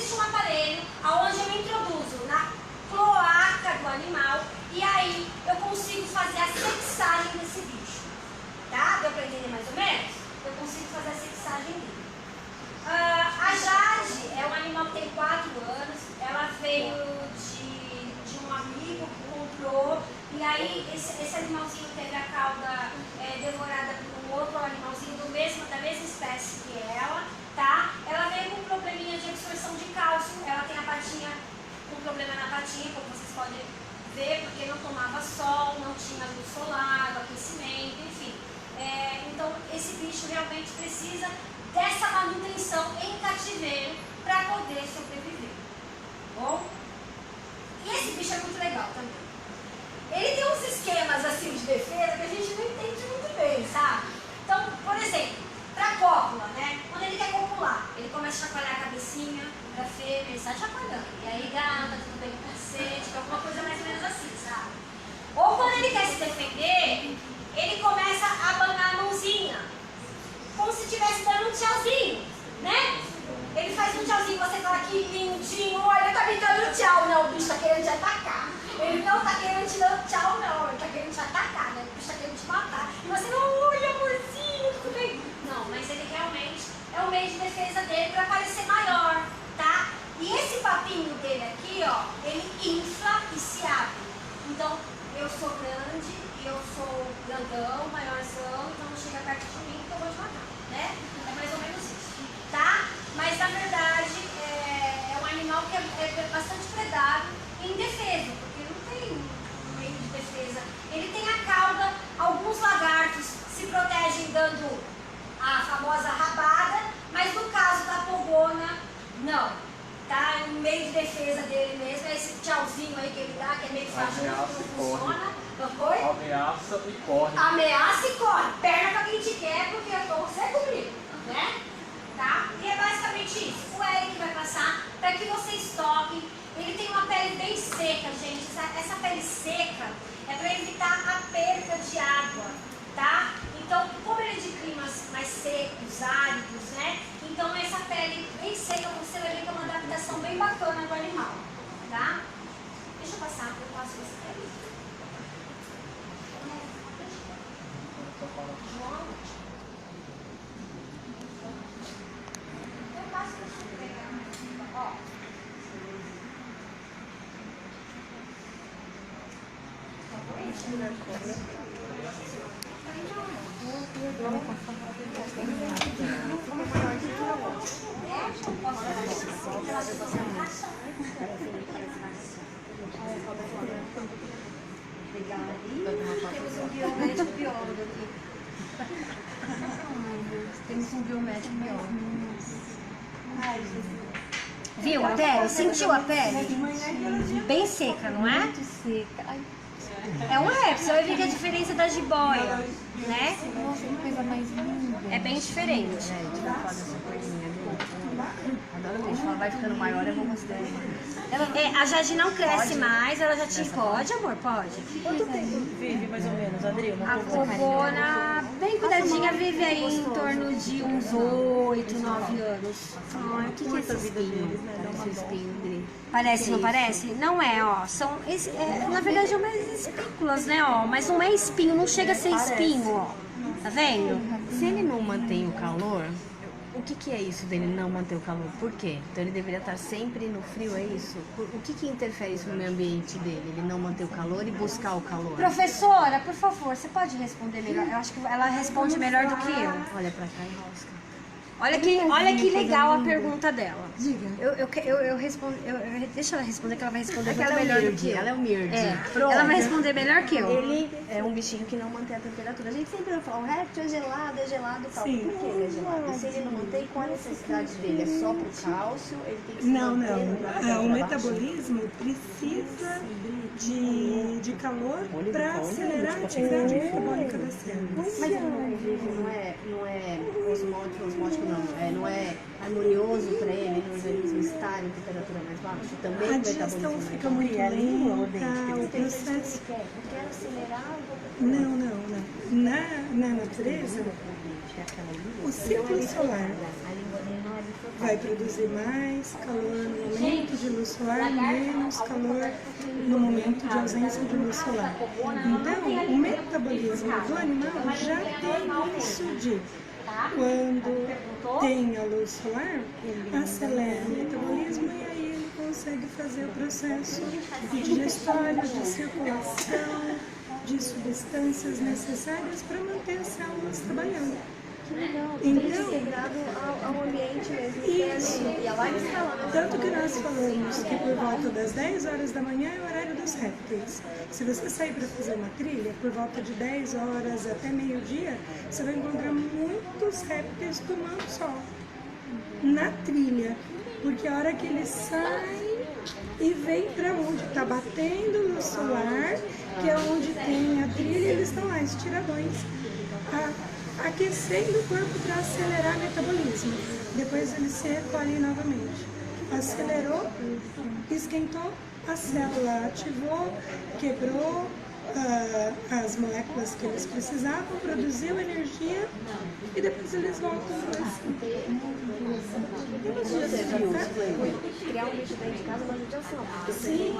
S8: existe um aparelho onde eu introduzo na cloaca do animal e aí eu consigo fazer a sexagem desse bicho. Tá? Deu pra entender mais ou menos? Eu consigo fazer a sexagem dele. A Jade é um animal que tem 4 anos. Ela veio de um amigo que comprou. E aí esse animalzinho teve a cauda devorada por um outro animalzinho da mesma espécie que ela. Tá? Ela veio com um probleminha de absorção de cálcio. Ela tem a patinha, um problema na patinha, como vocês podem ver, porque não tomava sol, não tinha luz solar, aquecimento, enfim. Então esse bicho realmente precisa dessa manutenção em cativeiro para poder sobreviver. Bom? E esse bicho é muito legal também. Ele tem uns esquemas assim de defesa que a gente não entende muito bem, sabe? Então, por exemplo, para cópula, né? Quando ele quer copular, ele começa a chacoalhar a cabecinha da fêmea, ele sai chacoalhando. E aí, gata, tudo bem com cacete, alguma coisa mais ou menos assim, sabe? Ou quando ele quer se defender, ele começa a abanar a mãozinha, como se estivesse dando um tchauzinho, né? Ele faz um tchauzinho, você fala que lindinho, olha, tá me dando tchau. Não, o bicho tá querendo te atacar. Ele não tá querendo te dar tchau, não. Ele tá querendo te atacar, né? O bicho tá querendo te matar. E você não, olha, amorzinho, tudo bem. Não, mas ele realmente é um meio de defesa dele pra parecer maior, tá? E esse papinho dele aqui, ó, ele infla e se abre. Então, eu sou grande, eu sou grandão, maiorzão, então não chega perto de mim que eu vou te matar, né? É mais ou menos isso, tá? Mas na verdade é um animal que é bastante predado em defesa, porque não tem um meio de defesa. Ele tem a cauda, alguns lagartos se protegem dando a famosa rabada, mas no caso da pogona, não. Tá? Um meio de defesa dele mesmo, é esse tchauzinho aí que ele dá, que é meio fácil, não funciona. Oi?
S4: Ameaça e corre.
S8: Ameaça e corre. Perna pra quem te quer, porque eu tô você comigo, né? Tá? E é basicamente isso. O Eric vai passar para que vocês toquem. Ele tem uma pele bem seca, gente. Essa pele seca é para evitar a perda de água, tá? Então, como ele é de climas mais secos, áridos, né? Então, essa pele bem seca, você vai ver que é uma adaptação bem bacana do animal, tá? Deixa eu passar, eu passo esse pele. João? Eu passo pra você pegar. Ó. Temos um biomédico biólogo aqui. Temos um biomédico biólogo. Viu a pele? Sentiu a pele? Bem seca, não é? Muito seca. É um réptil, você vai ver que a diferença da jiboia, né?
S5: Nossa, que coisa mais linda.
S8: É bem diferente.
S5: Adoro ver, ela vai ficando maior, eu vou mostrar.
S8: A Jade não cresce mais, ela já tinha. Pode, amor? Pode.
S6: Quanto tempo vive, mais ou menos, Adriana?
S8: A cobona, bem cuidadinha, vive aí em torno de uns 8, 9 anos.
S5: Ai, o que é esse espinho? Esse espinho dele.
S8: Parece, não parece? Não é, ó. São, na verdade, é umas espículas, né, ó. Mas não é espinho, não chega a ser espinho, ó. Tá vendo?
S5: Se ele não mantém o calor, o que é isso dele não manter o calor? Por quê? Então ele deveria estar sempre no frio, é isso? O que interfere isso no meio ambiente dele? Ele não manter o calor e buscar o calor?
S8: Professora, por favor, você pode responder melhor? Eu acho que ela responde melhor do que eu.
S5: Olha pra cá e rosca.
S8: Olha que legal a pergunta dela.
S5: Diga.
S8: Eu respondo. Deixa ela responder, que ela vai responder muito
S5: Ela é
S8: melhor do
S5: humilde,
S8: que eu.
S5: ela é humilde.
S8: Ela vai responder melhor que eu.
S5: Ele é um bichinho que não mantém a temperatura. A gente sempre vai falar, o réptil é gelado, tal. Por que ele é gelado? Se ele não mantém, qual a necessidade dele? É só pro cálcio? Ele tem que se manter
S3: O metabolismo precisa de calor para acelerar a atividade metabólica das células.
S5: Mas ele não é osmótico, não é harmonioso para ele, no organismo estar em temperatura mais baixa? Também
S3: A
S5: o metabolismo
S3: digestão
S5: mais
S3: fica
S5: baixo?
S3: muito lenta, o processo...
S5: Eu quero acelerar
S3: Não. Na natureza, o ciclo solar
S5: a língua dele não é bifurcada.
S3: vai produzir mais calor no momento de luz solar, menos calor no momento de ausência de luz solar. Então, o metabolismo do animal já tem isso de, quando tem a luz solar, acelera o metabolismo e aí ele consegue fazer o processo digestório, de circulação, de substâncias necessárias para manter as células trabalhando. Então,
S5: integrado ao ambiente mesmo.
S3: isso.
S5: E a live está lá.
S3: Tanto que nós falamos que por volta das 10 horas da manhã é o horário dos répteis. Se você sair para fazer uma trilha, por volta de 10 horas até meio-dia, você vai encontrar muitos répteis tomando sol na trilha. Porque a hora que eles saem e vêm para onde está batendo no solar, que é onde tem a trilha, eles estão lá, estiradões, aquecendo o corpo para acelerar o metabolismo. Depois eles se recolhem novamente. Acelerou, esquentou, a célula ativou, quebrou as moléculas que eles precisavam, produziu energia e depois eles voltam para
S5: Criar um bicho dentro de casa é uma judiação.
S3: Sim,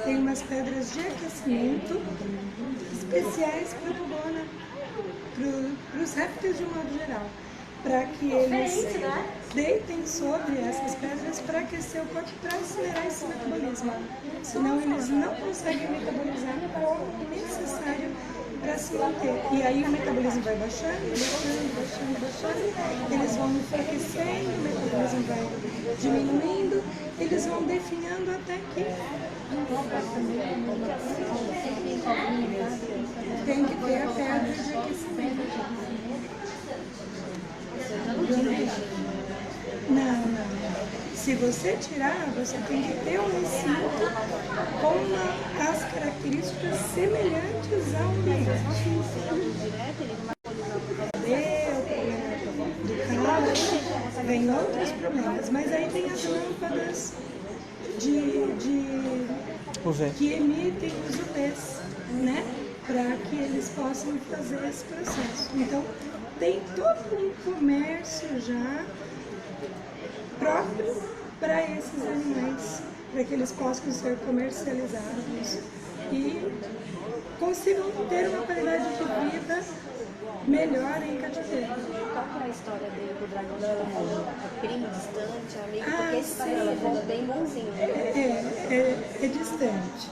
S3: tem umas pedras de aquecimento especiais para a bobona, para os répteis de um modo geral, para que eles deitem sobre essas pedras para aquecer o corpo, para acelerar esse metabolismo. Senão eles não conseguem metabolizar o necessário para se manter. E aí o metabolismo vai baixando, eles vão enfraquecendo, o metabolismo vai diminuindo, eles vão definhando até que tem que ter a pedra de aquecimento. Não. Se você tirar, você tem que ter um recinto com as características semelhantes ao ambiente. Do carro, vem outros problemas, mas aí tem as lâmpadas que emitem os UVs, né? Para que eles possam fazer esse processo. Então, tem todo um comércio já próprio para esses animais, para que eles possam ser comercializados e consigam ter uma qualidade de vida melhor em cativeiro.
S5: Qual que é a história dele com o dragão de Komodo? É primo distante, amigo? Porque esse dragão é bem bonzinho.
S3: É distante,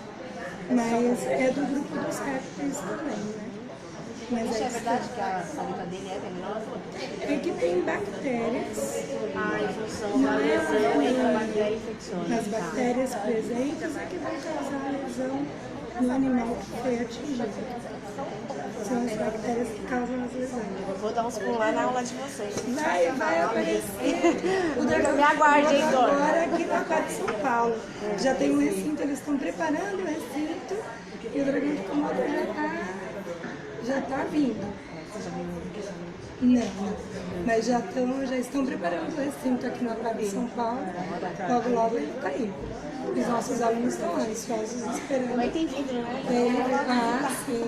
S3: mas é do grupo dos répteis também, né? Mas
S5: Isso é verdade que a saliva dele é venenosa?
S3: É que tem bactérias.
S5: Em função da lesão entre a bactéria infecciona.
S3: As bactérias presentes é que vão causar a lesão no animal que foi atingido. São as bactérias que causam as lesões.
S5: Eu vou dar uns pulos lá na aula de vocês.
S3: Vai aparecer o dragão
S5: Me aguarde, hein, Dor?
S3: agora aqui na Aquário de São Paulo. Já tem um recinto, eles estão preparando o recinto e o dragão de Komodo já está vindo. Não, mas já estão preparando o recinto aqui no Aquário de São Paulo. Logo ele está aí. Os nossos alunos estão ansiosos esperando.
S5: Mas tem vidro, né?
S3: Sim.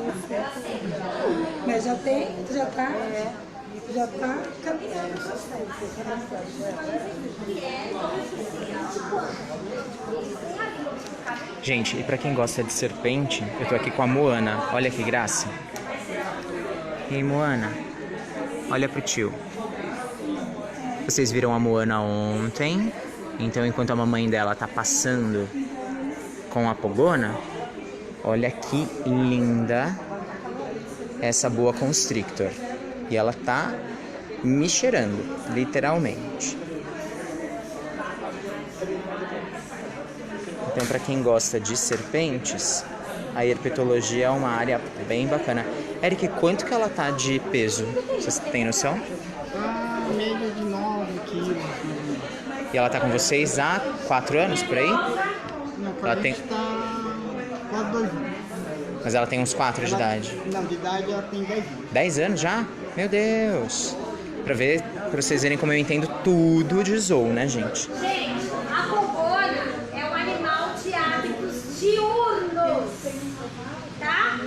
S3: Mas já está caminhando o processo.
S1: Gente, e pra quem gosta de serpente, eu tô aqui com a Moana. Olha que graça. E aí, Moana? Olha pro tio. Vocês viram a Moana ontem? Então, enquanto a mamãe dela tá passando com a Pogona, olha que linda essa boa constrictor. E ela tá me cheirando, literalmente. Então, para quem gosta de serpentes, a herpetologia é uma área bem bacana. Eric, quanto que ela tá de peso? Você tem noção?
S9: Média de 9 quilos.
S1: E ela tá com vocês há 4 anos, por aí?
S9: Não,
S1: Ela tem...
S9: está quase 2 anos.
S1: Mas ela tem uns 4 de idade.
S9: Não, de idade ela tem 10 anos.
S1: 10 anos já? Meu Deus! Pra vocês verem como eu entendo tudo de zoo, né, gente?
S8: Gente, a pogona é um animal de hábitos diurnos, tá?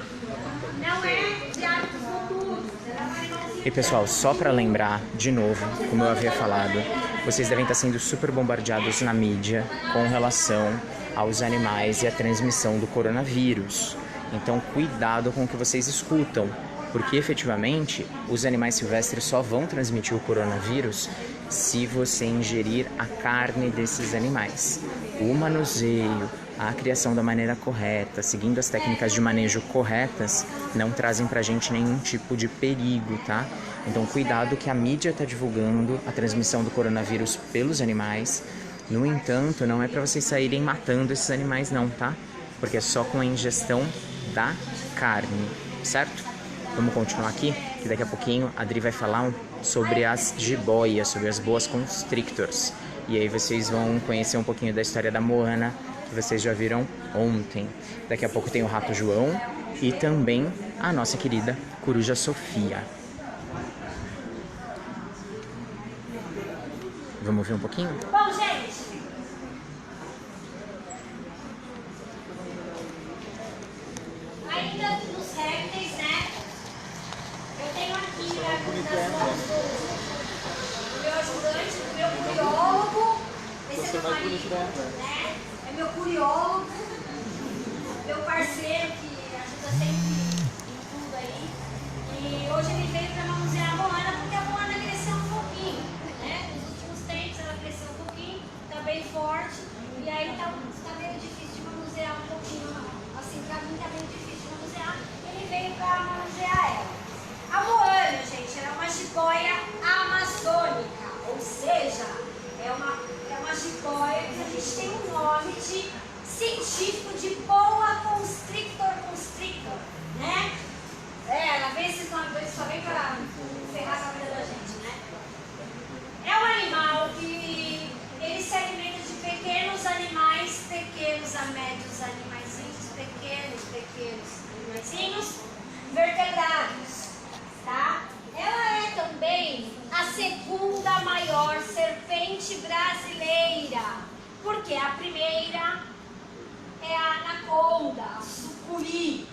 S8: Não é de hábitos noturnos. Ela é um animalzinho
S1: E pessoal, só para lembrar, de novo, como eu havia falado, vocês devem estar sendo super bombardeados na mídia com relação aos animais e a transmissão do coronavírus. Então, cuidado com o que vocês escutam, porque efetivamente os animais silvestres só vão transmitir o coronavírus se você ingerir a carne desses animais. O manuseio, a criação da maneira correta, seguindo as técnicas de manejo corretas, não trazem pra gente nenhum tipo de perigo, tá? Então cuidado que a mídia está divulgando a transmissão do coronavírus pelos animais. No entanto, não é para vocês saírem matando esses animais não, tá? Porque é só com a ingestão da carne, certo? Vamos continuar aqui, que daqui a pouquinho a Adri vai falar sobre as jiboias, sobre as boas constrictors. E aí vocês vão conhecer um pouquinho da história da Moana, que vocês já viram ontem. Daqui a pouco tem o Rato João e também a nossa querida Coruja Sofia. Vamos ver um pouquinho?
S8: Bom, gente, ainda nos répteis, né? Eu tenho aqui nas mãos do meu ajudante, do meu curiólogo. Esse é meu marido, né? É meu curiólogo, meu parceiro que ajuda sempre em tudo aí. E hoje ele veio para manusear a Moana porque a Moana cresceu um pouquinho, né? Nos últimos tempos ela cresceu um pouquinho, tá bem forte. E aí tá meio difícil de manusear um pouquinho, assim, pra mim tá bem difícil de manusear. Ele veio para manusear ela. A Moana, gente, ela é uma jiboia amazônica, ou seja, é uma jiboia que a gente tem um nome de científico de boa constrictor, né? Ela vem esses nomes dois só vem para ferrar a vida da gente, né? É um animal que ele se alimenta de pequenos animais, pequenos a médios animaizinhos, pequenos animaizinhos, vertebrados, tá? Ela é também a segunda maior serpente brasileira, porque a primeira é a anaconda, a sucuri,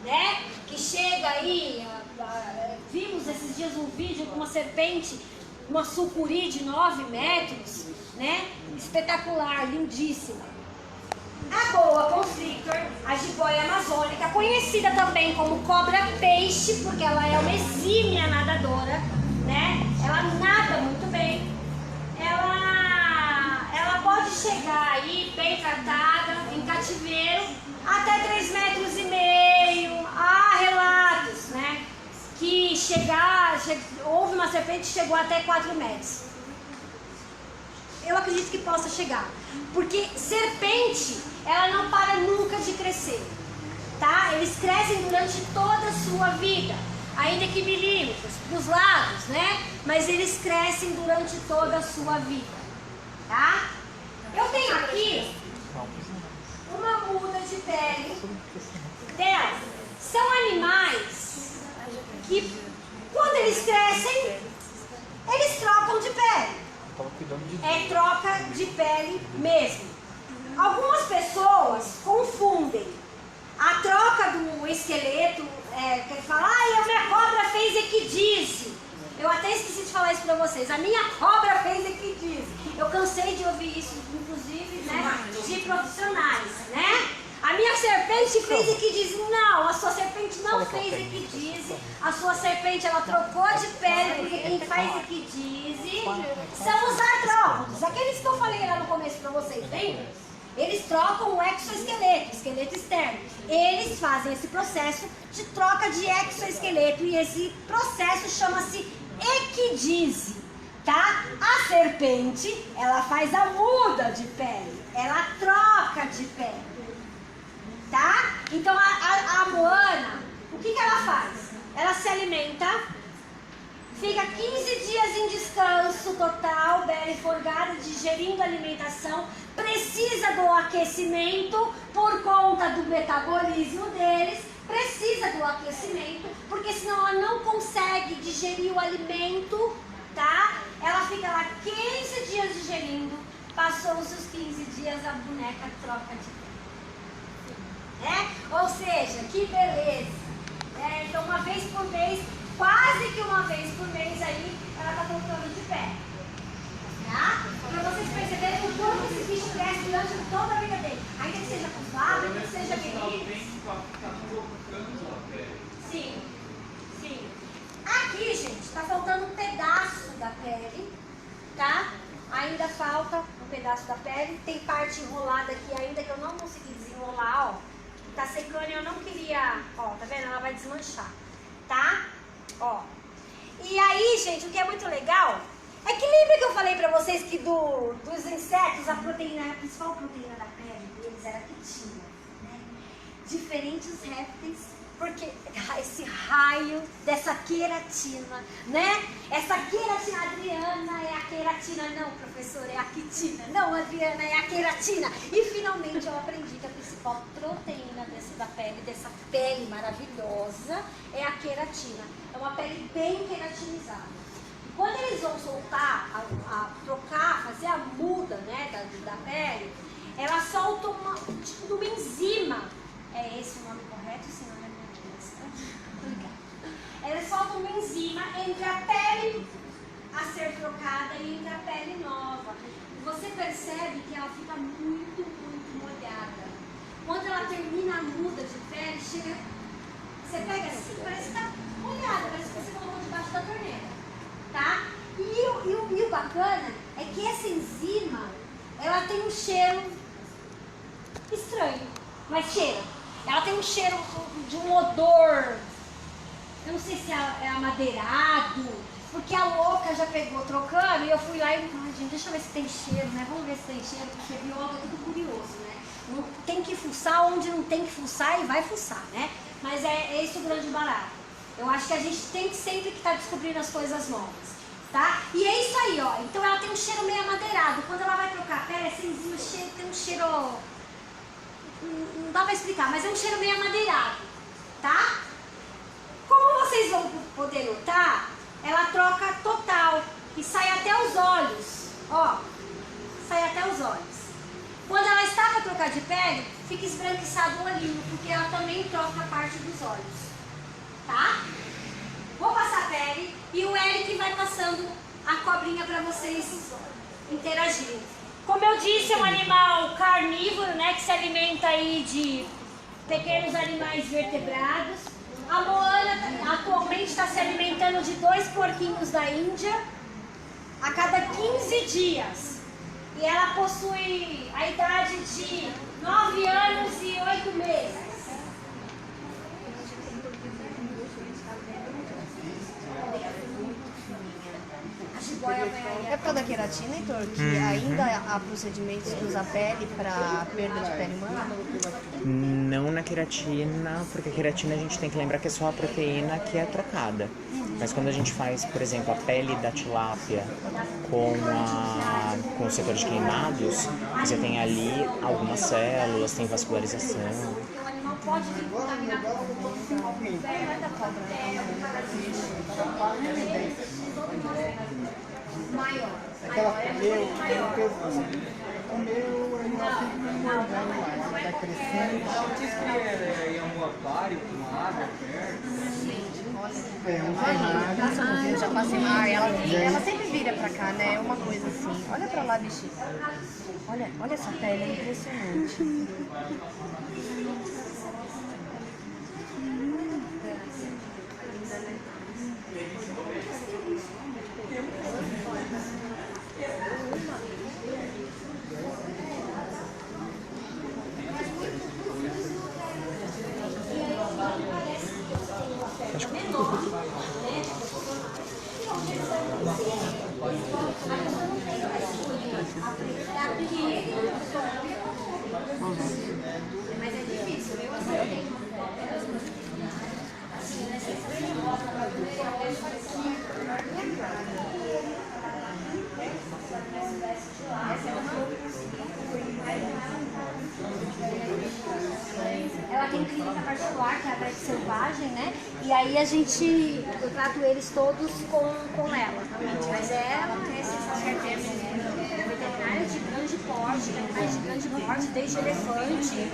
S8: né? Que chega aí, vimos esses dias um vídeo com uma serpente, uma sucuri de 9 metros, né? Espetacular, lindíssima. A boa constrictor, a jiboia amazônica, conhecida também como cobra-peixe, porque ela é uma exímia nadadora, né? Ela nada muito bem. Ela pode chegar aí, bem tratada, em cativeiro, até 3,5 metros. Há relatos, né? Que houve uma serpente que chegou até 4 metros. Eu acredito que possa chegar, porque serpente, ela não para nunca de crescer, tá? Eles crescem durante toda a sua vida, ainda que milímetros, dos lados, né? Mas eles crescem durante toda a sua vida, tá? Eu tenho aqui uma muda de pele dela. São animais que, quando eles crescem, eles trocam de pele. É troca de pele mesmo. Algumas pessoas confundem a troca do esqueleto, quer falar, a minha cobra fez equidise. Eu até esqueci de falar isso pra vocês. A minha cobra fez equidise. Eu cansei de ouvir isso, inclusive, né, de profissionais, né? A minha serpente fez equidise. Não, a sua serpente não fez equidise. A sua serpente, ela trocou de pele, porque quem faz equidise são os artrópodes. Aqueles que eu falei lá no começo pra vocês, lembra? Eles trocam o exoesqueleto, esqueleto externo. Eles fazem esse processo de troca de exoesqueleto e esse processo chama-se equidise, tá? A serpente, ela faz a muda de pele, ela troca de pele. Tá? Então a Moana, o que ela faz? Ela se alimenta, fica 15 dias em descanso total, bela e folgada, digerindo a alimentação, precisa do aquecimento por conta do metabolismo deles, precisa do aquecimento, porque senão ela não consegue digerir o alimento, tá? Ela fica lá 15 dias digerindo, passou os seus 15 dias, a boneca troca de pele. Ou seja, que beleza. Então uma vez por mês, quase que faltando um pedaço da pele, tá? Ainda falta um pedaço da pele. Tem parte enrolada aqui ainda que eu não consegui desenrolar, ó. Tá secando e eu não queria... Ó, tá vendo? Ela vai desmanchar, tá? Ó. E aí, gente, o que é muito legal é que lembra que eu falei pra vocês que dos insetos, a principal proteína da pele deles era a quitina, né? Diferentes répteis, porque esse raio dessa queratina, né? Essa queratina, Adriana, é a queratina. Não, professor, é a quitina. Não, Adriana, é a queratina. E finalmente eu aprendi que a principal proteína dessa pele maravilhosa é a queratina. É uma pele bem queratinizada. Quando eles vão soltar, trocar, fazer a muda, né, da pele, ela solta tipo de uma enzima. É esse o nome correto? Esse nome é ela solta uma enzima entre a pele a ser trocada e entre a pele nova. E você percebe que ela fica muito, muito molhada. Quando ela termina a muda de pele, chega, você pega assim, parece que está molhada, parece que você colocou debaixo da torneira, tá? E o bacana é que essa enzima, ela tem um cheiro estranho, mas cheira. Ela tem um cheiro de um odor, eu não sei se é amadeirado, porque a louca já pegou trocando e eu fui lá e, ai gente, deixa eu ver se tem cheiro, né? Vamos ver se tem cheiro, porque biólogo é tudo curioso, né? Não tem que fuçar onde não tem que fuçar e vai fuçar, né? Mas é esse o grande barato. Eu acho que a gente tem que sempre que estar descobrindo as coisas novas, tá? E é isso aí, ó. Então ela tem um cheiro meio amadeirado. Quando ela vai trocar a pele, essa enzima tem um cheiro... Não dá pra explicar, mas é um cheiro meio amadeirado, tá? Como vocês vão poder notar, ela troca total e sai até os olhos, ó, sai até os olhos. Quando ela está para trocar de pele, fica esbranquiçado o olhinho, porque ela também troca a parte dos olhos, tá? Vou passar a pele e o Eric vai passando a cobrinha para vocês interagirem. Como eu disse, é um animal carnívoro, né, que se alimenta aí de pequenos animais vertebrados. A Moana atualmente está se alimentando de 2 porquinhos da Índia a cada 15 dias. E ela possui a idade de 9 anos e 8 meses.
S5: É por causa da queratina, Heitor, que ainda há procedimentos que usa a pele para perda de pele humana?
S1: Não na queratina, porque a queratina a gente tem que lembrar que é só a proteína que é trocada. Mas quando a gente faz, por exemplo, a pele da tilápia com o setor de queimados, você tem ali algumas células, tem vascularização.
S8: O animal pode vir contaminado com o da cobra. Maior.
S9: Aquela o meu animal sempre me engordando lá, ele tá crescendo.
S4: Não disse que ia um aquário com uma água perto.
S9: É, um ferrari.
S5: Eu já passei mar, ela sempre vira pra cá, né? É uma coisa assim. Olha pra lá, bichinho. Olha essa pele, é impressionante.
S8: Mas é difícil, eu ela tem clínica particular, que é a Greg Selvagem, né? E aí eu trato eles todos com ela, realmente. Mas ela é sensacional, né? Veterinária de grande porte, animais de grande porte, desde elefante,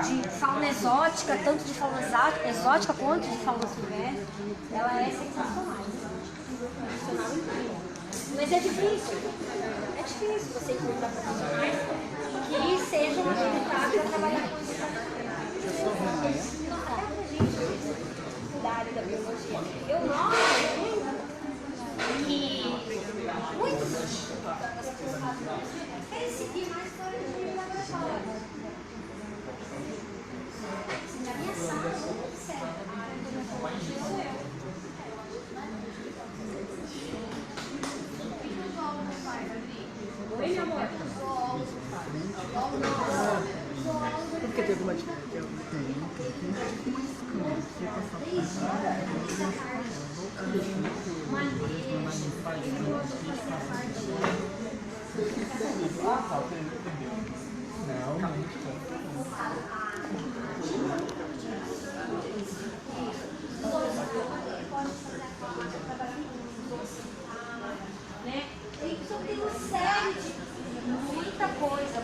S8: de fauna exótica, tanto de fauna exótica quanto de fauna silvestre. Ela é sensacional, profissional incrível. Mas é difícil você encontrar profissionais que sejam habilitados para trabalhar com isso. Até pra gente da área da biologia. Né? Então tem uma série de muita coisa.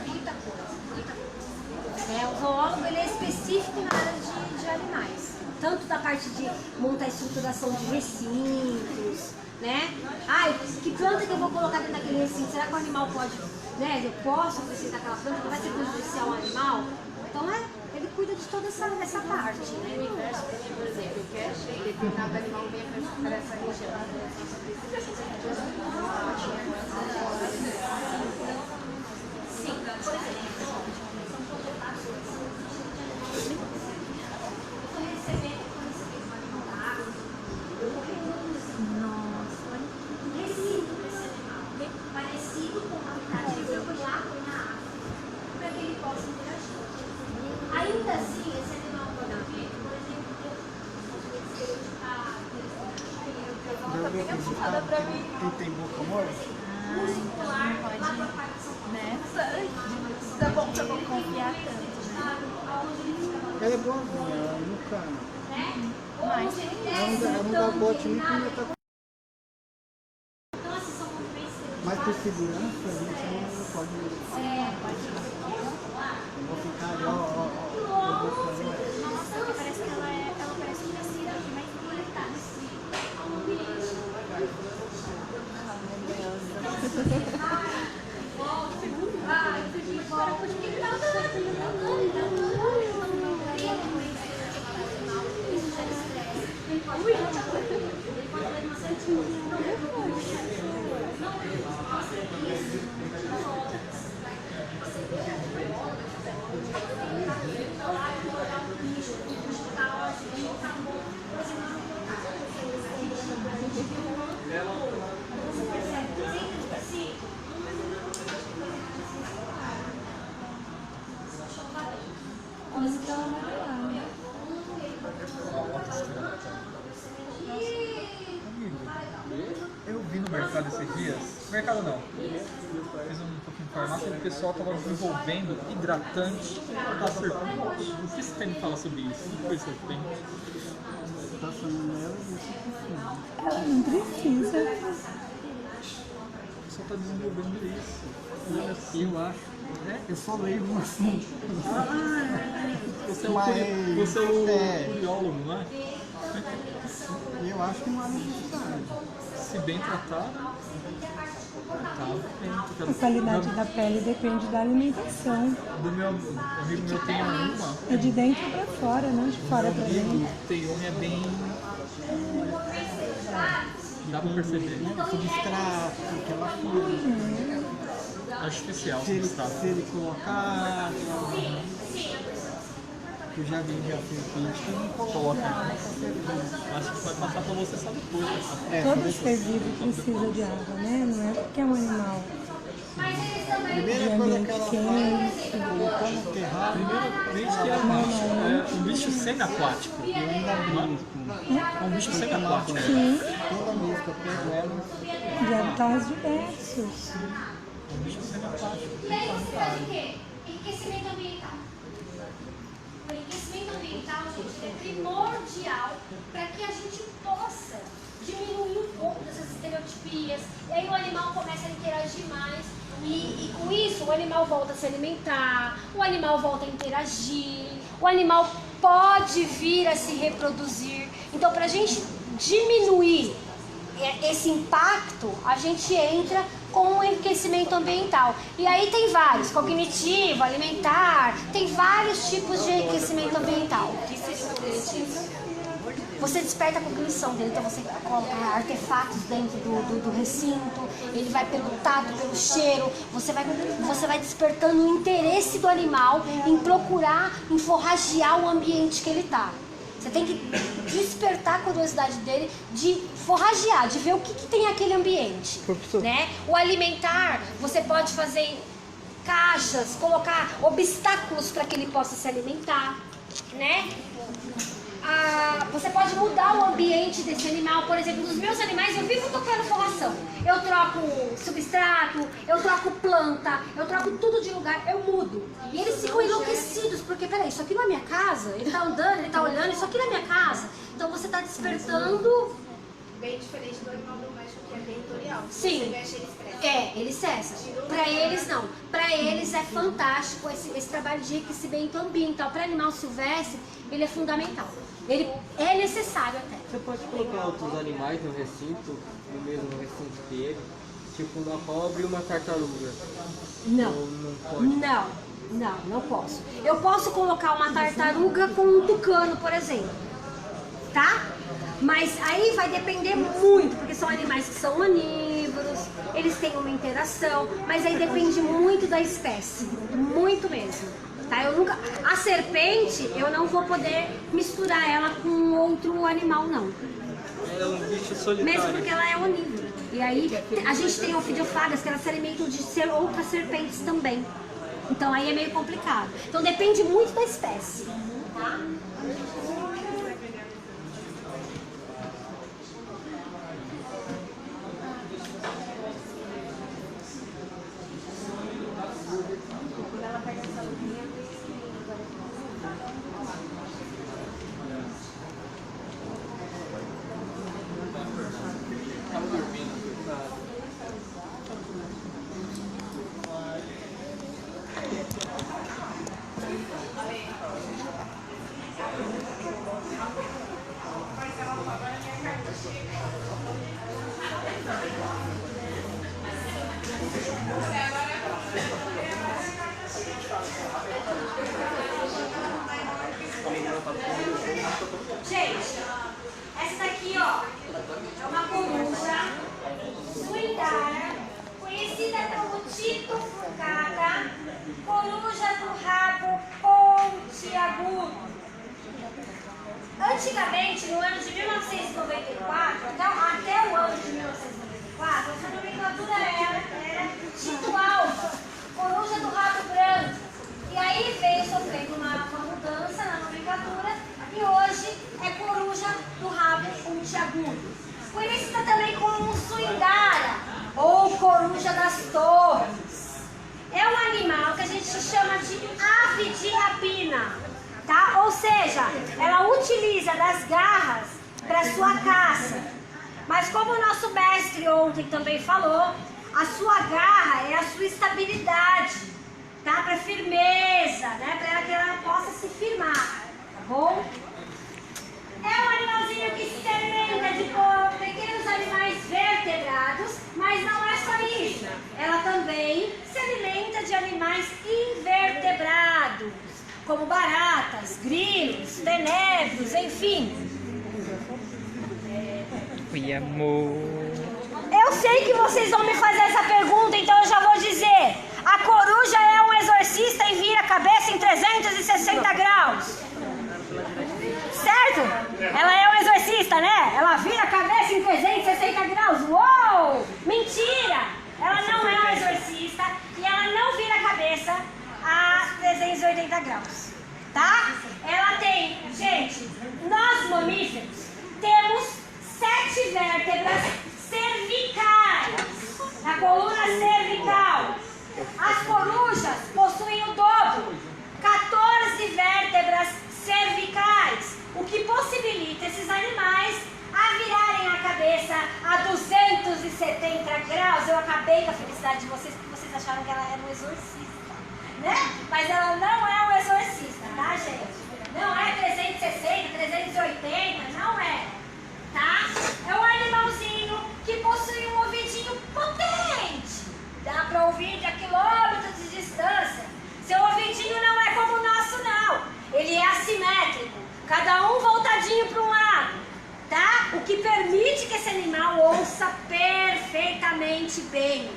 S8: O zoólogo ele é específico na área de animais. Tanto da parte de montar a estruturação de recintos, né? Que planta que eu vou colocar dentro daquele recinto? Será que o animal pode, né? Eu posso acrescentar aquela planta que vai ser prejudicial ao animal? Então ele cuida de toda essa parte, né?
S5: No universo, por exemplo, que é cheio, determinado animal vem para essa região.
S8: Sim, por exemplo, são projetações. Eu estou recebendo um animal da água. Nossa. Recinto desse animal. Parecido com o habitat que eu coloco na água. Para que ele possa interagir. Ainda assim, esse animal pode vir, por exemplo,
S9: Quem tem boca mole?
S8: muscular, lá para a parte de São Paulo.
S7: Tá bom confiar tanto.
S9: Ela é boazinha, ela nunca.
S8: Mas
S9: Ela não dá bote nem quando ela tá.
S8: então, assim, são movimentos que
S9: Mas por segurança, a gente não pode. Eu vou ficar ali, ó. Eu vou fazer.
S7: Nossa, parece que ela parece crescida, mas não é tá.
S4: Eu vi no mercado esses dias, mercado não, fiz um pouquinho de farmácia e o pessoal estava desenvolvendo hidratante para serpente. O que você tem que falar sobre isso? O que foi serpente?
S9: Tá falando nela e isso.
S3: Ela não precisa.
S4: O pessoal está desenvolvendo isso.
S9: Eu acho. Eu só leio um assunto.
S4: Você é o curiólogo, não é?
S9: Eu acho que não é necessário.
S4: Se bem tratado,
S3: A qualidade da pele depende da alimentação.
S4: do meu amigo meu tem uma.
S3: É de dentro para fora, não de fora para dentro.
S4: Tem uma é bem. Dá pra perceber.
S9: Substrato, que ela fica.
S4: Artificial,
S9: Se
S4: substrato.
S9: ele colocar. Eu já vi serpente que não coloca.
S4: Acho que vai passar pra você só depois.
S3: Todo ser vivo precisa de água, né? Não é porque é um animal
S9: Primeira coisa que ela faz, colocou no terrado,
S4: Primeiramente que é um bicho semi-aquático.
S9: eu ainda brinco.
S4: É um bicho semi-aquático.
S3: Sim,
S9: Toda vez que eu pego ela,
S3: de habitats diversos.
S4: Um bicho semi-aquático.
S8: E aí você faz o quê? Enriquecimento ambiental. O enriquecimento ambiental, gente, é primordial para que a gente possa diminuir um pouco dessas estereotipias. E aí o animal começa a interagir mais. E com isso o animal volta a se alimentar, o animal volta a interagir, o animal pode vir a se reproduzir. Então, para a gente diminuir esse impacto, a gente entra com o enriquecimento ambiental. E aí tem vários, cognitivo, alimentar, tem vários tipos de enriquecimento ambiental. Você desperta a cognição dele, então você coloca artefatos dentro do recinto, ele vai pelo tato, pelo cheiro, você vai despertando o interesse do animal em procurar, em forragear o ambiente que ele está. Você tem que despertar a curiosidade dele de forragear, de ver o que tem aquele ambiente, né? O alimentar, você pode fazer caixas, colocar obstáculos para que ele possa se alimentar, né? você pode mudar o ambiente desse animal. Por exemplo, nos meus animais eu vivo tocando forração. Eu troco substrato, eu troco planta, eu troco tudo de lugar, eu mudo. E eles ficam enlouquecidos, porque peraí, isso aqui na minha casa, ele tá andando, ele tá olhando, isso aqui na minha casa. Então você tá despertando...
S7: Bem diferente do animal doméstico, que é territorial.
S8: Sim.
S7: Você mexe, ele estressa.
S8: Eles cessam. Pra eles não. Pra eles é fantástico esse trabalho de enriquecimento ambiental. Pra animal silvestre, ele é fundamental. Ele é necessário até.
S9: Você pode colocar outros animais no recinto, no mesmo recinto que ele? Tipo uma cobra e uma tartaruga?
S8: Não.
S9: Ou não pode?
S8: Não posso. Eu posso colocar uma tartaruga com um tucano, por exemplo. Tá? Mas aí vai depender muito, porque são animais que são onívoros, eles têm uma interação, mas aí depende muito da espécie, muito mesmo. Tá? A serpente, eu não vou poder misturar ela com outro animal, não.
S9: É um bicho solitário.
S8: Mesmo porque ela é onívora. E aí a gente tem ofidiofagas que elas se alimentam de outras serpentes também. Então aí é meio complicado. Então depende muito da espécie. Tá? Gente, essa daqui, ó, é uma coruja suidara, conhecida como Tito furcata, coruja do rabo pontiagudo. Antigamente, no ano de 1994, até o ano de 1994, essa nomenclatura era Tito alba, coruja do rabo branco. E aí veio sofrendo uma mudança na nomenclatura e hoje é coruja do rabo pontiagudo. Conhecida também como suindara ou coruja das torres. É um animal que a gente chama de ave de rapina, tá? Ou seja, ela utiliza das garras para sua caça. Mas como o nosso mestre ontem também falou, a sua garra é a sua estabilidade. Tá? Para firmeza, né? Para que ela possa se firmar, tá bom? É um animalzinho que se alimenta de pequenos animais vertebrados, mas não é só isso. Ela também se alimenta de animais invertebrados, como baratas, grilos, tenebros, enfim.
S1: Oi, amor.
S8: Eu sei que vocês vão me fazer essa pergunta, então eu já vou dizer. A coruja é um exorcista e vira a cabeça em 360 graus. Certo? Ela é um exorcista, né? Ela vira a cabeça em 360 graus. Uou! Mentira! Ela não é um exorcista e ela não vira a cabeça a 380 graus. Tá? Ela tem, gente, nós mamíferos temos 7 vértebras cervicais na coluna cervical. As corujas possuem o dobro, 14 vértebras cervicais, o que possibilita esses animais a virarem a cabeça a 270 graus. Eu acabei com a felicidade de vocês, porque vocês acharam que ela era um exorcista, né? Mas ela não é um exorcista, tá, gente? Não é 360, 380, não é, tá? É um animalzinho que possui um ouvidinho potente. Dá para ouvir a quilômetros de distância. Seu ouvidinho não é como o nosso, não. Ele é assimétrico. Cada um voltadinho para um lado. Tá? O que permite que esse animal ouça perfeitamente bem.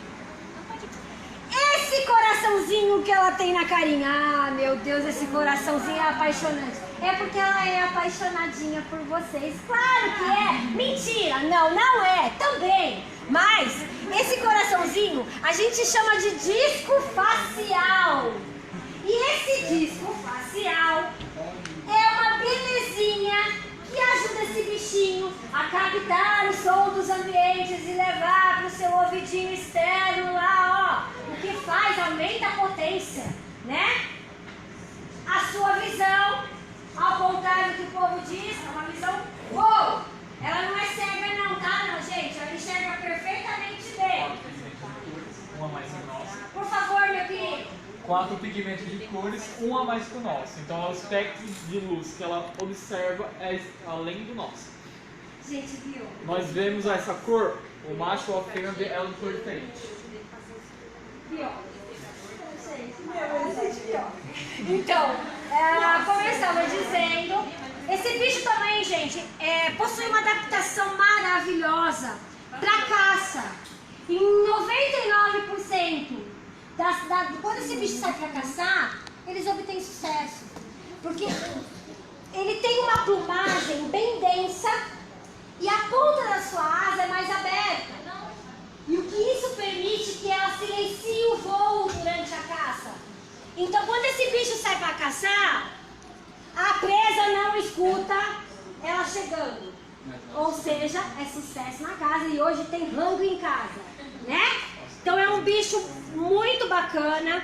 S8: Esse coraçãozinho que ela tem na carinha. Ah, meu Deus, esse coraçãozinho é apaixonante. É porque ela é apaixonadinha por vocês. Claro que é. Mentira. Não, não é. Também. Mas esse coraçãozinho a gente chama de disco facial. E esse disco facial é uma belezinha bichinho a captar o som dos ambientes e levar para o seu ouvidinho externo lá, ó. O que faz? Aumenta a potência, né? A sua visão, ao contrário do que o povo diz, é uma visão uou! Ela não é cega não, tá? Não, gente, ela enxerga perfeitamente bem.
S4: Um a mais que o nosso.
S8: Por favor, meu querido.
S4: 4 pigmentos de cores, um a mais que o nosso. Então, o espectro de luz que ela observa é além do nosso.
S8: Gente, viu?
S4: Nós vemos essa cor, o macho ou a fêmea vê ela de cor diferente.
S8: Viu? Então, como eu estava dizendo, esse bicho também, gente, possui uma adaptação maravilhosa para caça. Em 99% quando esse bicho sai para caçar, eles obtêm sucesso. Porque ele tem uma plumagem bem densa e a ponta da sua asa é mais aberta. E o que isso permite que ela silencie o voo durante a caça. Então, quando esse bicho sai para caçar, a presa não escuta ela chegando. Ou seja, é sucesso na casa e hoje tem rango em casa, né? Então é um bicho muito bacana.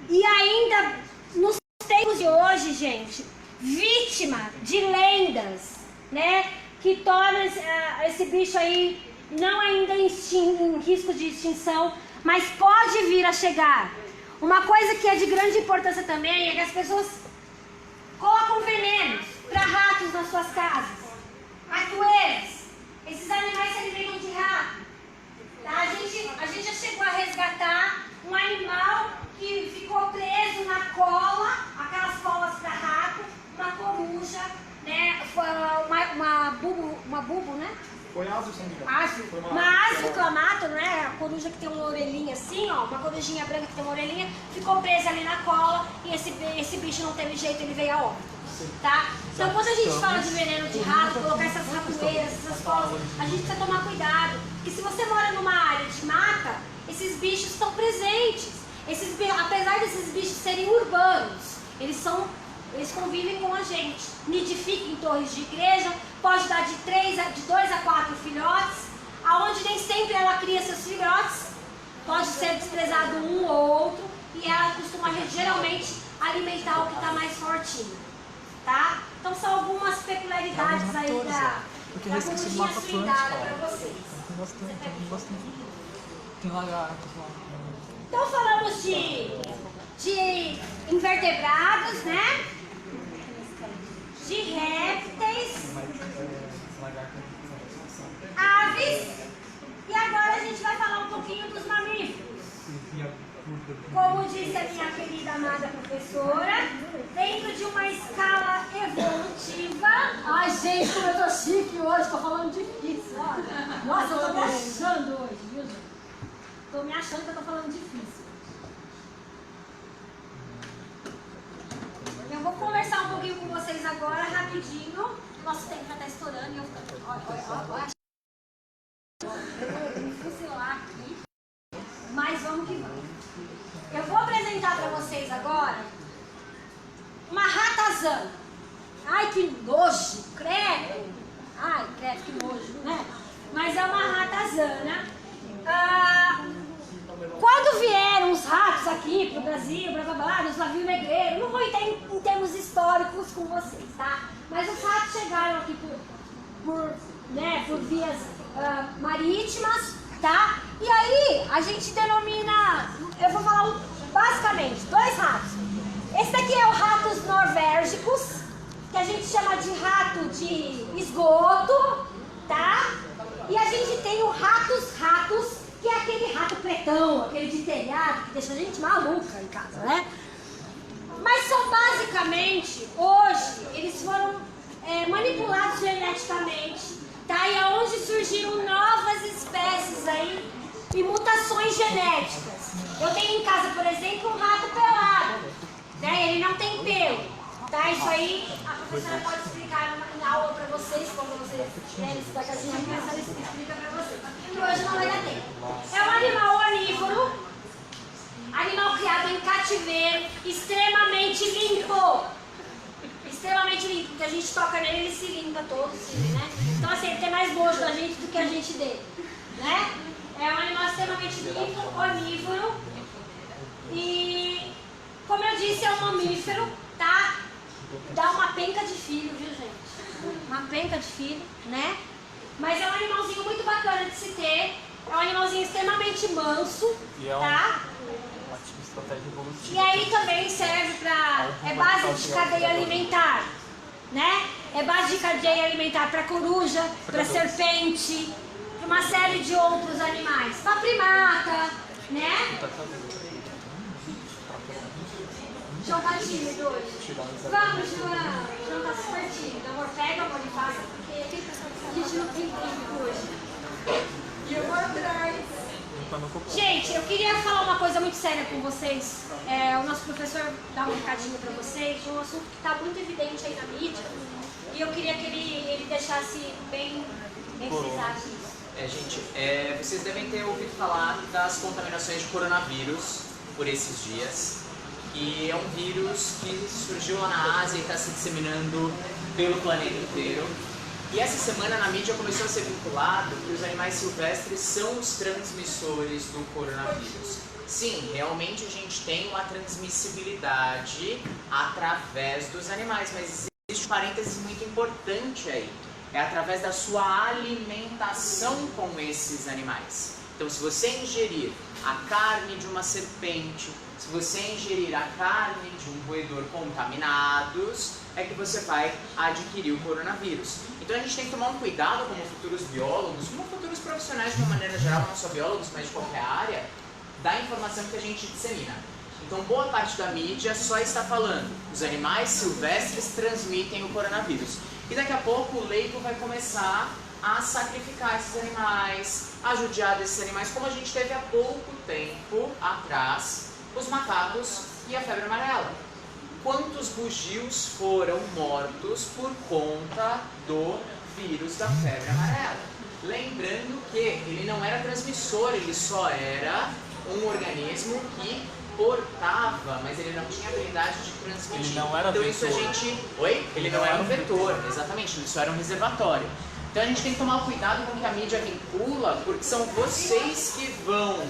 S8: E ainda nos tempos de hoje, gente, vítima de lendas, né? Que torna esse bicho aí não ainda em risco de extinção, mas pode vir a chegar. Uma coisa que é de grande importância também é que as pessoas colocam venenos para ratos nas suas casas, ratoeiras. Esses animais se alimentam de rato. Tá? A gente já chegou a resgatar um animal que ficou preso na cola, aquelas colas para rato, uma coruja, né? Uma bubo, né?
S4: Foi asa, se não me engano.
S8: Uma asa clamato, né? A coruja que tem uma orelhinha assim, ó, uma corujinha branca que tem uma orelhinha, ficou presa ali na cola e esse bicho não teve jeito, ele veio a óbito. Tá? Então quando a gente fala de veneno de rato, colocar essas ratoeiras, essas colas, a gente precisa tomar cuidado. Porque se você mora numa área de mata, esses bichos estão presentes. Apesar desses bichos serem urbanos, eles convivem com a gente. Nidificam em torres de igreja, pode dar de 2 a 4 filhotes, aonde nem sempre ela cria seus filhotes, pode ser desprezado um ou outro, e ela costuma geralmente alimentar o que está mais fortinho. Tá? Então são algumas peculiaridades aí da corujinha swingada para vocês.
S4: Tem bastante. Tem lagartos lá.
S8: Então falamos de invertebrados, né? De répteis, aves, e agora a gente vai falar um pouquinho dos mamíferos. Como disse a minha querida amada professora, dentro de uma escala evolutiva. Ai, gente, como eu tô chique hoje, tô falando difícil. Olha. Nossa, eu tô me achando hoje, viu, gente? Tô me achando que eu tô falando difícil. Eu vou conversar um pouquinho com vocês agora, rapidinho. Nosso tempo já tá estourando e eu olha. Eu vou me fuzilar aqui. Mas vamos que vamos. Eu vou apresentar para vocês agora uma ratazana. Ai, que nojo, credo. Ai, credo, que nojo, né? Mas é uma ratazana. Quando vieram os ratos aqui pro Brasil, blá blá blá, nos navios negreiros, não vou entrar em termos históricos com vocês, tá? Mas os ratos chegaram aqui por vias marítimas, tá? E aí a gente denomina, eu vou falar basicamente 2 ratos. Esse daqui é o ratos norvégicos, que a gente chama de rato de esgoto, tá? E a gente tem o ratos, que é aquele rato pretão, aquele de telhado, que deixa a gente maluca em casa, né? Mas são basicamente, hoje, eles foram manipulados geneticamente, tá? E é onde surgiram novas espécies aí e mutações genéticas. Eu tenho em casa, por exemplo, um rato pelado, né? Ele não tem pelo, tá? Isso aí a professora pode explicar na aula pra vocês, quando vocês querem estudar casinha, a professora explica pra vocês. Que hoje não vai dar tempo. É um animal onívoro, animal criado em cativeiro, extremamente limpo. extremamente limpo, porque a gente toca nele e ele se limpa todo, né? Então assim, ele tem mais gosto da gente do que a gente dele, né? É um animal extremamente limpo, onívoro e, como eu disse, é um mamífero, tá? Dá uma penca de filho, viu, gente? Uma penca de filho, né? Mas é um animalzinho muito bacana de se ter, é um animalzinho extremamente manso, tá? E aí também serve para, é base de cadeia alimentar, né? É base de cadeia alimentar para coruja, para serpente, para uma série de outros animais, para primata, né? João tá tímido hoje. Vamos, João. João tá super tímido. Amor, pega, amor, e passa, porque a gente não tem tempo hoje.
S3: E eu vou atrás.
S8: Gente, eu queria falar uma coisa muito séria com vocês. O nosso professor dá um recadinho para vocês de um assunto que está muito evidente aí na mídia. E eu queria que ele deixasse bem frisado isso.
S1: Gente, vocês devem ter ouvido falar das contaminações de coronavírus por esses dias. E é um vírus que surgiu lá na Ásia e está se disseminando pelo planeta inteiro. E essa semana na mídia começou a ser vinculado que os animais silvestres são os transmissores do coronavírus. Sim, realmente a gente tem uma transmissibilidade através dos animais, mas existe um parênteses muito importante aí. É através da sua alimentação com esses animais. Então, se você ingerir a carne de uma serpente, se você ingerir a carne de um roedor contaminados, é que você vai adquirir o coronavírus. Então a gente tem que tomar um cuidado como futuros biólogos, como futuros profissionais de uma maneira geral, não só biólogos, mas de qualquer área, da informação que a gente dissemina. Então boa parte da mídia só está falando, os animais silvestres transmitem o coronavírus. E daqui a pouco o leigo vai começar a sacrificar esses animais, a judiar desses animais, como a gente teve há pouco tempo atrás, os macacos e a febre amarela. Quantos bugios foram mortos por conta do vírus da febre amarela? Lembrando que ele não era transmissor, ele só era um organismo que portava, mas ele não tinha habilidade de transmitir.
S4: Ele não era
S1: então
S4: vetor.
S1: isso a gente... Oi? Ele não era um vetor, exatamente, ele só era um reservatório. Então a gente tem que tomar cuidado com o que a mídia vincula, porque são vocês que vão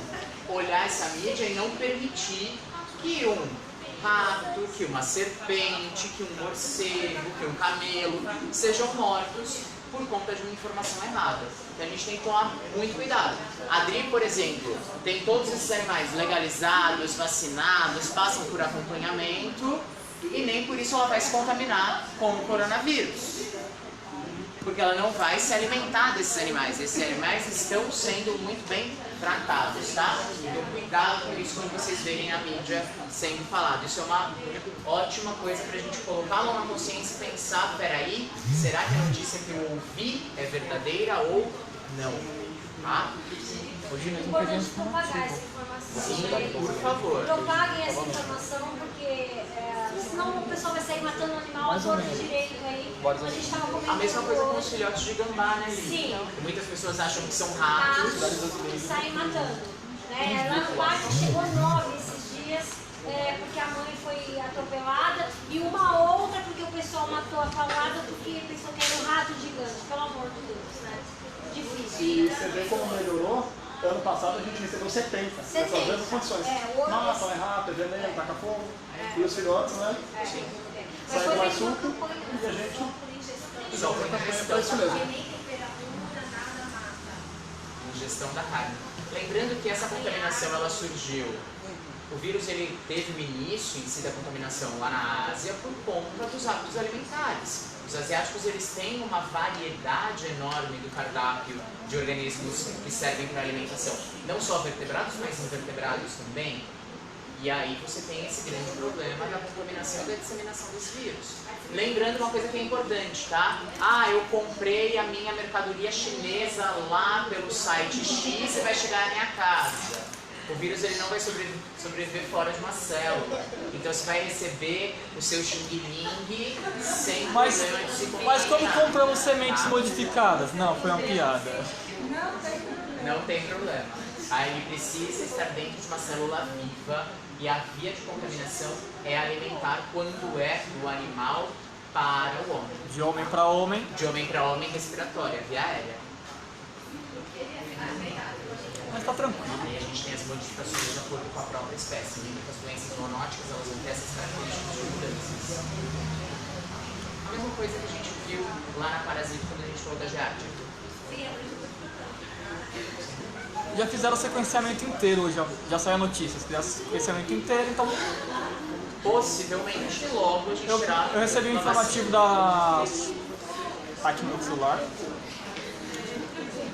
S1: olhar essa mídia e não permitir que um rato, que uma serpente, que um morcego, que um camelo sejam mortos por conta de uma informação errada. Então a gente tem que tomar muito cuidado. A Adri, por exemplo, tem todos esses animais legalizados, vacinados, passam por acompanhamento e nem por isso ela vai se contaminar com o coronavírus. Porque ela não vai se alimentar desses animais. Esses animais estão sendo muito bem tratados, tá? Então cuidado com isso quando vocês verem a mídia sendo falado. Isso é uma ótima coisa pra gente colocar a mão na consciência e pensar, peraí, será que a notícia que eu ouvi é verdadeira ou não? Tá?
S8: É importante propagar essa informação.
S1: Sim, por favor.
S8: Propaguem essa informação, porque senão o pessoal vai sair matando o animal a torto direito aí. A gente estava comentando
S1: A mesma coisa com os
S8: hoje.
S1: filhotes de gambá, né, Lili?
S8: Sim.
S1: Muitas pessoas acham que são ratos.
S8: E saem matando. Lá no parque chegou 9 esses dias, porque a mãe foi atropelada, e uma outra porque o pessoal matou a paulada porque pensou que era um rato gigante. Pelo amor de Deus, né? Difícil.
S10: E você vê como melhorou. Ano passado a gente recebeu 70, nessas mesmas condições. Mata, é rato, é veneno, taca fogo. E os filhotes, né?
S8: Mas
S10: Sai
S8: foi
S10: mais
S8: feito uma
S10: suco
S8: campanha.
S10: e a gente
S1: Só foi
S10: campanha para isso mesmo.
S1: Ingestão da carne. Lembrando que essa contaminação ela surgiu, o vírus ele teve o início em si da contaminação lá na Ásia por conta dos hábitos alimentares. Os asiáticos eles têm uma variedade enorme do cardápio de organismos que servem para alimentação. Não só vertebrados, mas invertebrados também. E aí você tem esse grande problema da contaminação e da disseminação desse vírus. Lembrando uma coisa que é importante, tá? Eu comprei a minha mercadoria chinesa lá pelo site X e vai chegar na minha casa. O vírus ele não vai sobreviver fora de uma célula. Então você vai receber o seu xing-ling sem problema de se contaminar.
S4: Mas como compramos sementes modificadas? Não, foi uma piada.
S1: Não tem problema. Aí ele precisa estar dentro de uma célula viva e a via de contaminação é alimentar quando é do animal para o homem.
S4: De homem para homem.
S1: De homem para homem, respiratória, via aérea.
S4: Mas tá tranquilo.
S1: Aí a gente tem as modificações de acordo com a própria espécie. Lembra que as doenças zoonóticas elas vão ter essas características de mudanças. A mesma coisa que a gente viu lá na Parasita quando a gente falou da Giardia.
S4: Já fizeram o sequenciamento inteiro, já saiu a notícia. Fizeram o sequenciamento inteiro, então.
S1: Possivelmente logo a gente terá.
S4: Eu recebi um informativo da aqui no meu celular.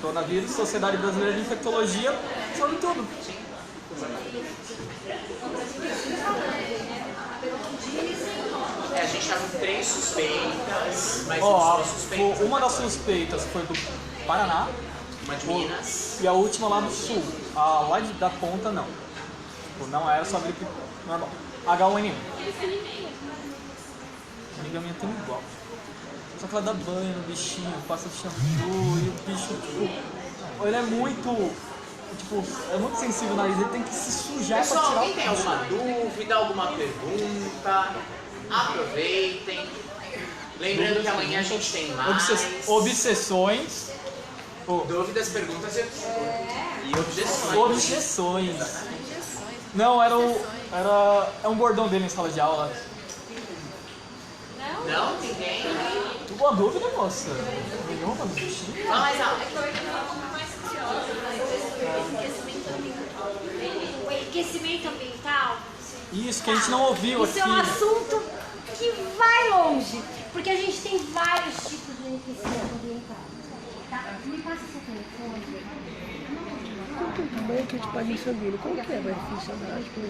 S4: Coronavírus, Sociedade Brasileira de Infectologia, sobre tudo.
S1: A gente tá com 3 suspeitas, mas são suspeitas.
S4: Uma das suspeitas foi do Paraná.
S1: Uma de Minas.
S4: E a última lá do Sul. A lá da ponta não. Tipo, não era só gripe normal. H1N1. A amiga minha tem igual. Só que ela dá banho no bichinho, passa shampoo e o bicho, tipo, ele é muito, tipo, é muito sensível no nariz, ele tem que se sujar pra
S1: Pessoal,
S4: tirar
S1: alguém tem alguma dúvida, alguma pergunta? Aproveitem. Lembrando que amanhã a gente tem mais.
S4: Obsessões.
S1: Dúvidas, perguntas e objeções.
S4: Objeções. Não, é um bordão dele em sala de aula.
S1: Não? Ninguém?
S4: Uma dúvida, moça? Nenhuma do bichinho?
S1: Fala mais alto.
S8: O enriquecimento ambiental.
S4: Isso, que a gente não ouviu
S8: Isso
S4: aqui.
S8: é um assunto que vai longe, porque a gente tem vários tipos de enriquecimento ambiental. Tá? Me passa seu telefone.
S5: Como é que a gente pode saber? Como que é a ficha básica?